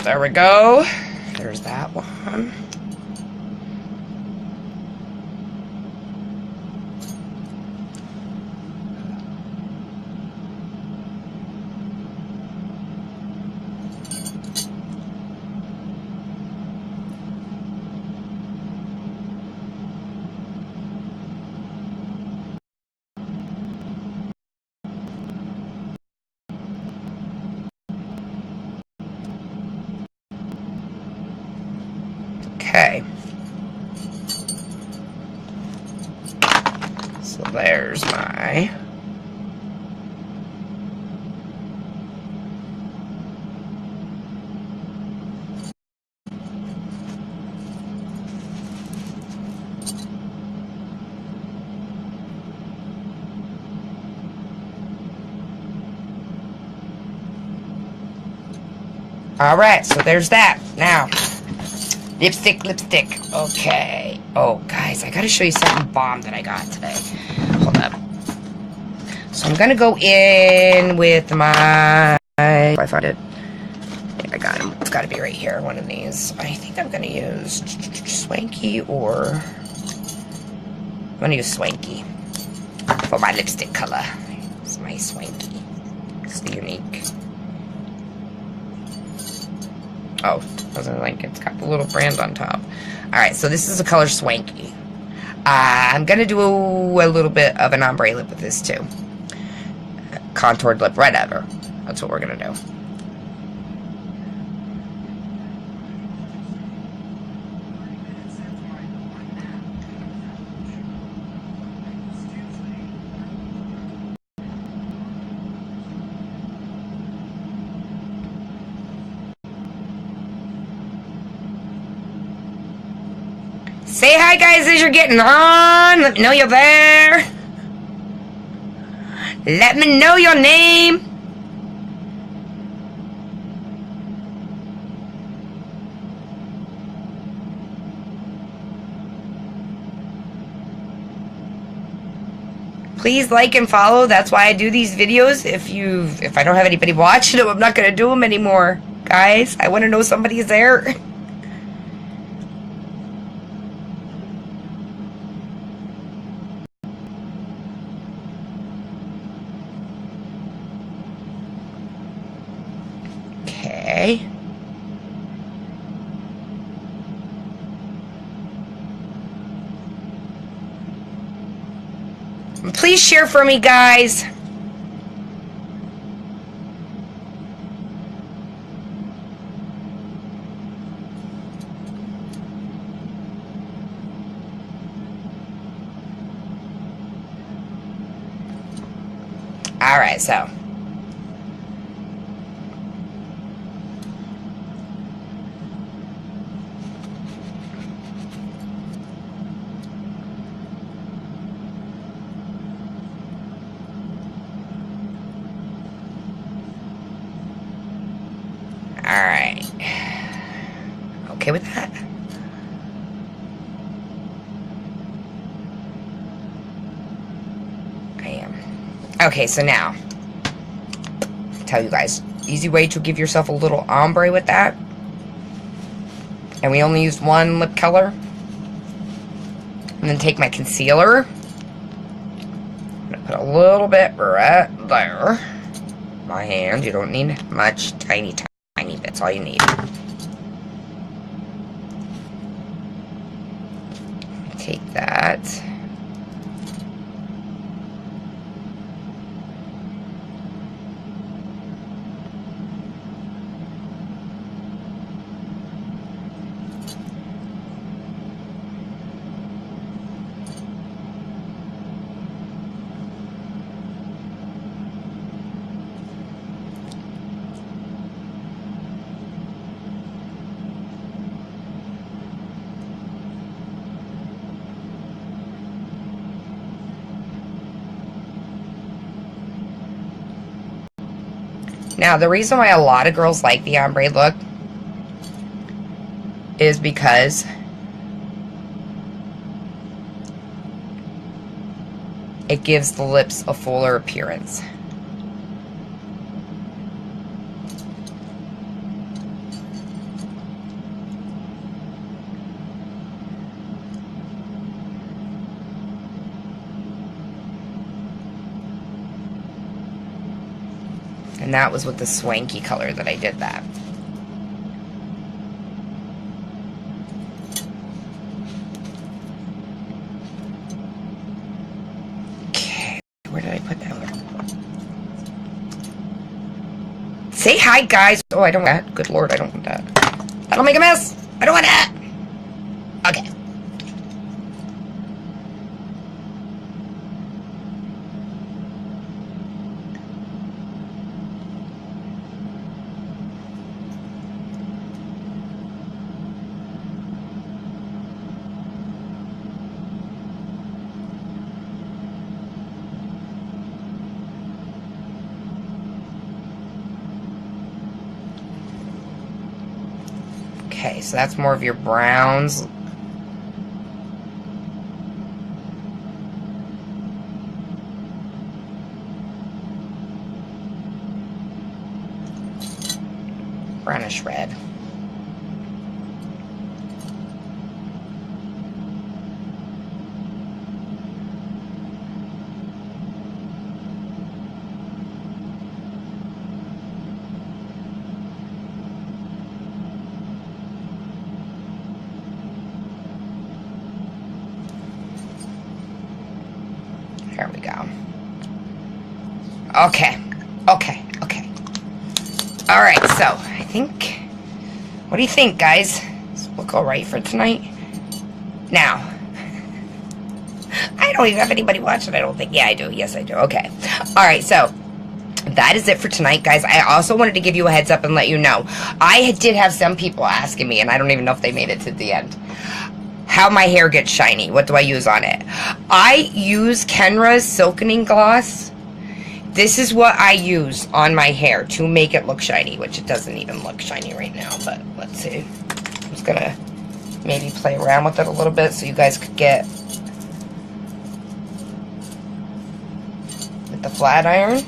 There we go. There's that one. Okay. So there's my Alright, so there's that. Now, lipstick. Okay. Oh, guys, I gotta show you something bomb that I got today. Hold up. So I'm gonna go in with my... If I find it. Yeah, I got him. It's gotta be right here, one of these. I think I'm gonna use Swanky or... I'm gonna use Swanky for my lipstick color. It's my Swanky. It's the unique. Oh, doesn't like it's got the little brand on top. Alright, so this is the color Swanky. I'm gonna do a little bit of an ombre lip with this too. Contoured lip, whatever. That's what we're gonna do. Say hi, guys, as you're getting on. Let me know you're there. Let me know your name. Please like and follow. That's why I do these videos. If I don't have anybody watching them, I'm not gonna do them anymore, guys. I want to know somebody's there. Okay. Please share for me, guys. All right, so. Alright. Okay with that? I am. Okay, so now, I'll tell you guys, easy way to give yourself a little ombre with that. And we only used one lip color. And then take my concealer. I'm going to put a little bit right there. My hand, you don't need much, tiny bits, all you need. Take that. Now, the reason why a lot of girls like the ombre look is because it gives the lips a fuller appearance. And that was with the swanky color that I did that. Okay, where did I put that one? Say hi, guys. Oh, I don't want that. Good Lord, I don't want that. That'll make a mess. I don't want that. Okay. Okay, so that's more of your browns. Brownish red. There we go. Okay. Alright, so I think, what do you think, guys? Does this look alright for tonight? Now, I don't even have anybody watching, I don't think. Yeah, I do. Yes, I do. Okay. Alright, so that is it for tonight, guys. I also wanted to give you a heads up and let you know. I did have some people asking me, and I don't even know if they made it to the end, how my hair gets shiny. What do I use on it? I use Kenra's Silkening Gloss. This is what I use on my hair to make it look shiny, which it doesn't even look shiny right now, but let's see. I'm just gonna maybe play around with it a little bit so you guys could get with the flat iron.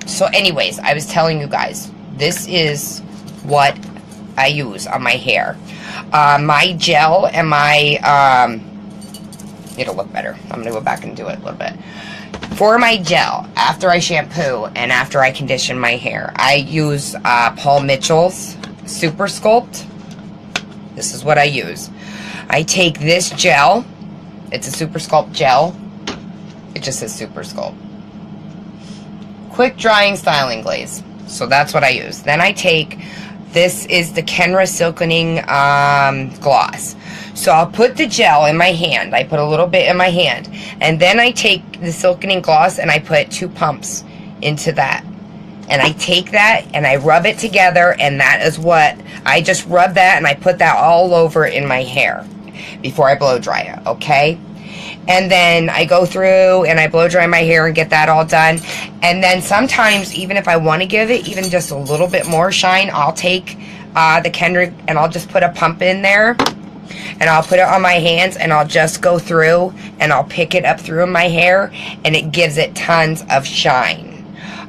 So anyways, I was telling you guys, this is what I use on my hair. My gel and my, it'll look better. I'm going to go back and do it a little bit. For my gel, after I shampoo and after I condition my hair, I use Paul Mitchell's Super Sculpt. This is what I use. I take this gel. It's a Super Sculpt gel. It just says Super Sculpt. Quick drying styling glaze. So that's what I use. Then I take, this is the Kenra Silkening Gloss. So I'll put the gel in my hand. I put a little bit in my hand. And then I take the Silkening Gloss and I put 2 pumps into that. And I take that and I rub it together, and that is what, I just rub that and I put that all over in my hair before I blow dry it, okay? And then I go through and I blow dry my hair and get that all done. And then sometimes, even if I want to give it even just a little bit more shine, I'll take the Kendrick and I'll just put a pump in there. and I'll put it on my hands, and I'll just go through and I'll pick it up through my hair, and it gives it tons of shine.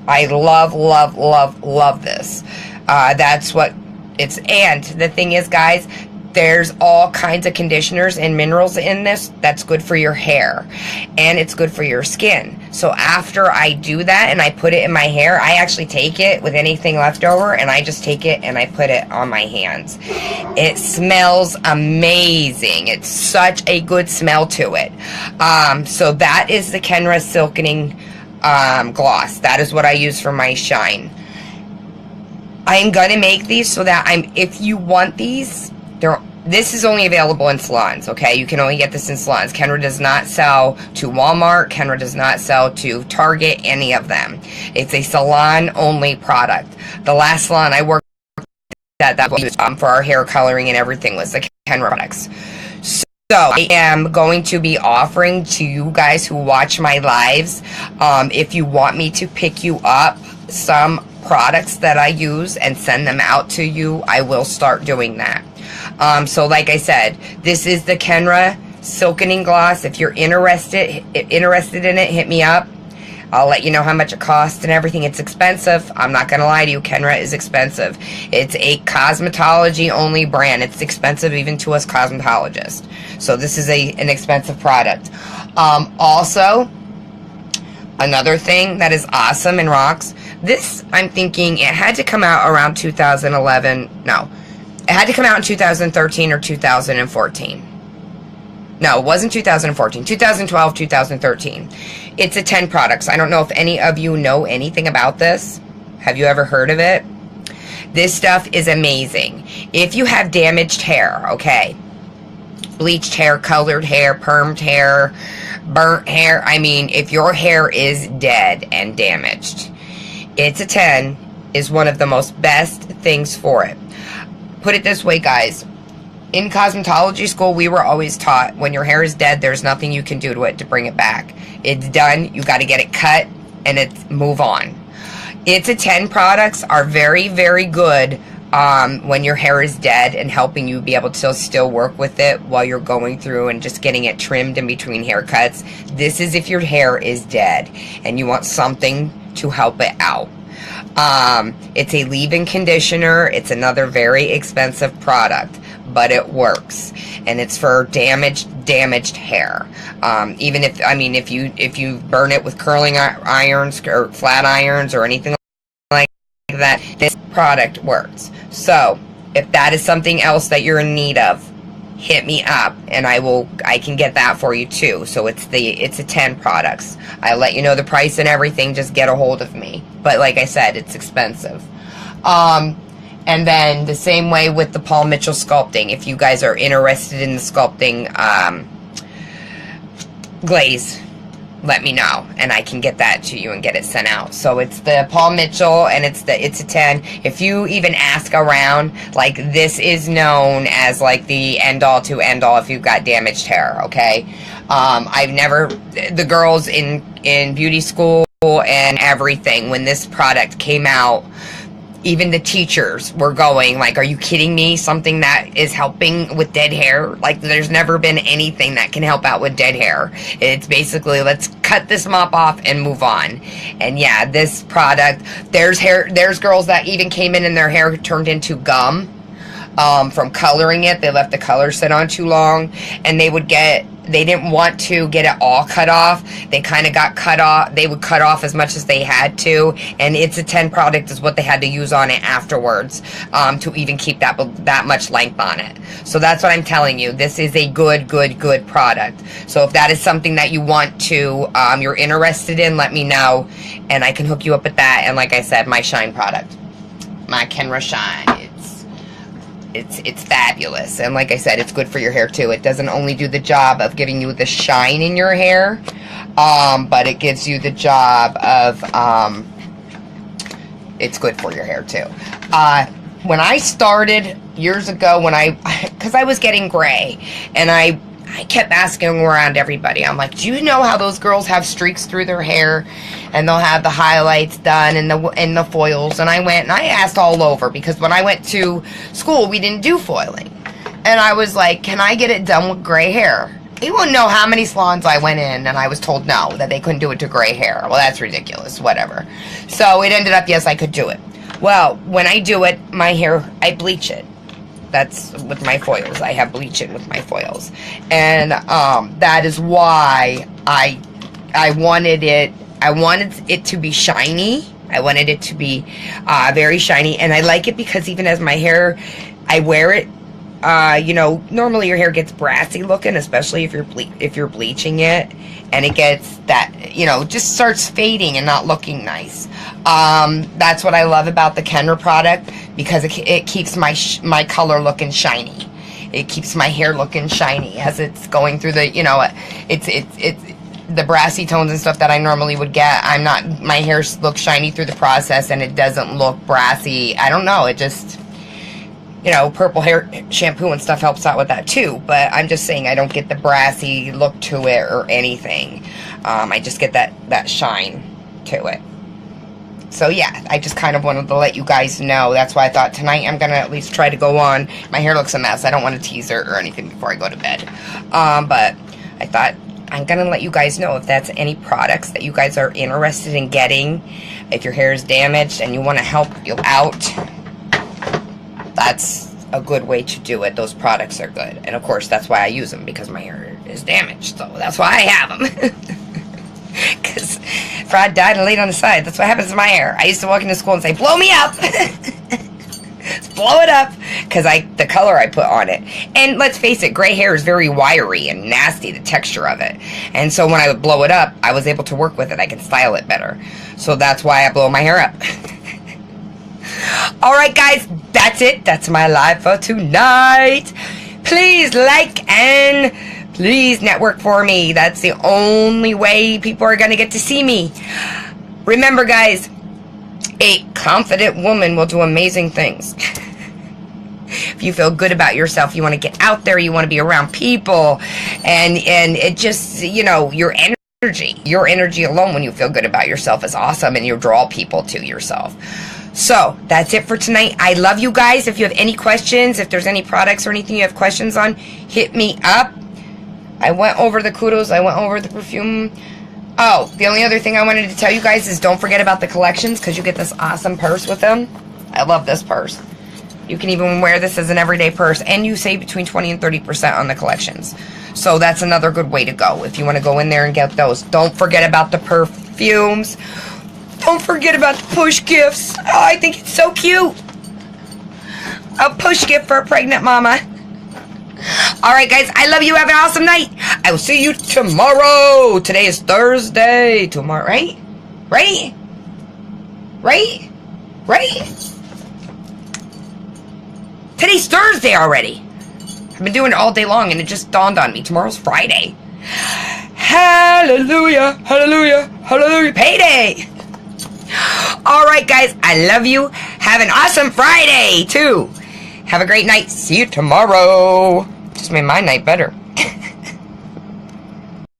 I love, love, love, love this. That's what it's, and the thing is, guys, there's all kinds of conditioners and minerals in this that's good for your hair, and it's good for your skin. So after I do that and I put it in my hair, I actually take it with anything left over, and I just take it and I put it on my hands. It smells amazing. It's such a good smell to it. So that is the Kenra Silkening gloss. That is what I use for my shine. I'm gonna make these so that if you want these, this is only available in salons, okay? You can only get this in salons. Kenra does not sell to Walmart. Kenra does not sell to Target, any of them. It's a salon-only product. The last salon I worked at, that was for our hair coloring and everything, was the Kenra products. So I am going to be offering to you guys who watch my lives, if you want me to pick you up some products that I use and send them out to you, I will start doing that. So like I said, this is the Kenra Silkening Gloss. If you're interested in it, hit me up. I'll let you know how much it costs and everything. It's expensive. I'm not going to lie to you. Kenra is expensive. It's a cosmetology only brand. It's expensive even to us cosmetologists. So this is an expensive product. Also, another thing that is awesome and rocks, this, I'm thinking it had to come out around 2011. No, it had to come out in 2013 or 2014. No, it wasn't 2014. 2012, 2013. It's a 10 products. I don't know if any of you know anything about this. Have you ever heard of it? This stuff is amazing. If you have damaged hair, okay, bleached hair, colored hair, permed hair, burnt hair, I mean, if your hair is dead and damaged, It's a 10 is one of the most best things for it. Put it this way, guys. In cosmetology school, we were always taught when your hair is dead, there's nothing you can do to it to bring it back. It's done. You got to get it cut and move on. It's a 10 products are very, very good when your hair is dead and helping you be able to still work with it while you're going through and just getting it trimmed in between haircuts. This is if your hair is dead and you want something to help it out. It's a leave-in conditioner. It's another very expensive product, but it works, and it's for damaged hair. Even if you burn it with curling irons or flat irons or anything like that, this product works. So if that is something else that you're in need of, hit me up and I can get that for you too. So it's a 10 products. I let you know the price and everything, just get a hold of me. But like I said, it's expensive. And then the same way with the Paul Mitchell sculpting. If you guys are interested in the sculpting glaze, let me know and I can get that to you and get it sent out. So it's the Paul Mitchell and it's a 10. If you even ask around, like, this is known as like the end all to end all if you've got damaged hair, okay? The girls in beauty school and everything, when this product came out, even the teachers were going like, are you kidding me? Something that is helping with dead hair? Like, there's never been anything that can help out with dead hair. It's basically, let's cut this mop off and move on. And yeah, this product, there's girls that even came in and their hair turned into gum from coloring it. They left the color sit on too long, and they didn't want to get it all cut off. They kind of got cut off. They would cut off as much as they had to, and it's a 10 product is what they had to use on it afterwards to even keep that much length on it. So that's what I'm telling you. This is a good product. So if that is something that you want to, you're interested in, let me know, and I can hook you up with that. And like I said, my Shine product, my Kenra Shine. It's fabulous, and like I said, it's good for your hair too. It doesn't only do the job of giving you the shine in your hair, but it gives you the job of it's good for your hair too. When I started years ago, because I was getting gray, and I kept asking around everybody. I'm like, do you know how those girls have streaks through their hair and they'll have the highlights done and the foils? And I went and I asked all over, because when I went to school, we didn't do foiling. And I was like, can I get it done with gray hair? You wouldn't know how many salons I went in and I was told no, that they couldn't do it to gray hair. Well, that's ridiculous, whatever. So it ended up, yes, I could do it. Well, when I do it, my hair, I bleach it. That's with my foils. I have bleach it with my foils. And that is why I wanted it to be shiny. I wanted it to be very shiny. And I like it because even as my hair, I wear it, you know, normally your hair gets brassy looking, especially if you're bleaching it, and it gets that, you know, just starts fading and not looking nice. That's what I love about the Kenra product, because it keeps my color looking shiny. It keeps my hair looking shiny as it's going through the, you know, it's the brassy tones and stuff that I normally would get. My hair looks shiny through the process, and it doesn't look brassy. I don't know, it just, you know, purple hair shampoo and stuff helps out with that too, but I'm just saying I don't get the brassy look to it or anything. I just get that shine to it. So yeah, I just kind of wanted to let you guys know. That's why I thought tonight I'm going to at least try to go on. My hair looks a mess. I don't want to tease her or anything before I go to bed. But I thought I'm going to let you guys know if that's any products that you guys are interested in getting. If your hair is damaged and you want to help you out, that's a good way to do it. Those products are good. And of course, that's why I use them, because my hair is damaged. So that's why I have them. Because Fraud died and laid on the side. That's what happens to my hair. I used to walk into school and say, blow me up. Blow it up. Because the color I put on it. And let's face it, gray hair is very wiry and nasty, the texture of it. And so when I would blow it up, I was able to work with it. I can style it better. So that's why I blow my hair up. Alright guys, that's it. That's my live for tonight. Please like and please network for me. That's the only way people are going to get to see me. Remember guys, a confident woman will do amazing things. If you feel good about yourself, you want to get out there, you want to be around people, and it just, you know, your energy alone when you feel good about yourself is awesome, and you draw people to yourself. So, that's it for tonight. I love you guys. If you have any questions, if there's any products or anything you have questions on, hit me up. I went over the kudos. I went over the perfume. Oh, the only other thing I wanted to tell you guys is don't forget about the collections, because you get this awesome purse with them. I love this purse. You can even wear this as an everyday purse, and you save between 20 and 30% on the collections. So that's another good way to go if you want to go in there and get those. Don't forget about the perfumes. Don't forget about the push gifts. Oh, I think it's so cute. A push gift for a pregnant mama. Alright guys, I love you. Have an awesome night. I will see you tomorrow. Today is Thursday. Tomorrow, right? Right? Right? Right? Today's Thursday already. I've been doing it all day long and it just dawned on me. Tomorrow's Friday. Hallelujah. Hallelujah. Hallelujah. Payday. Alright guys, I love you. Have an awesome Friday too. Have a great night. See you tomorrow. Just made my night better.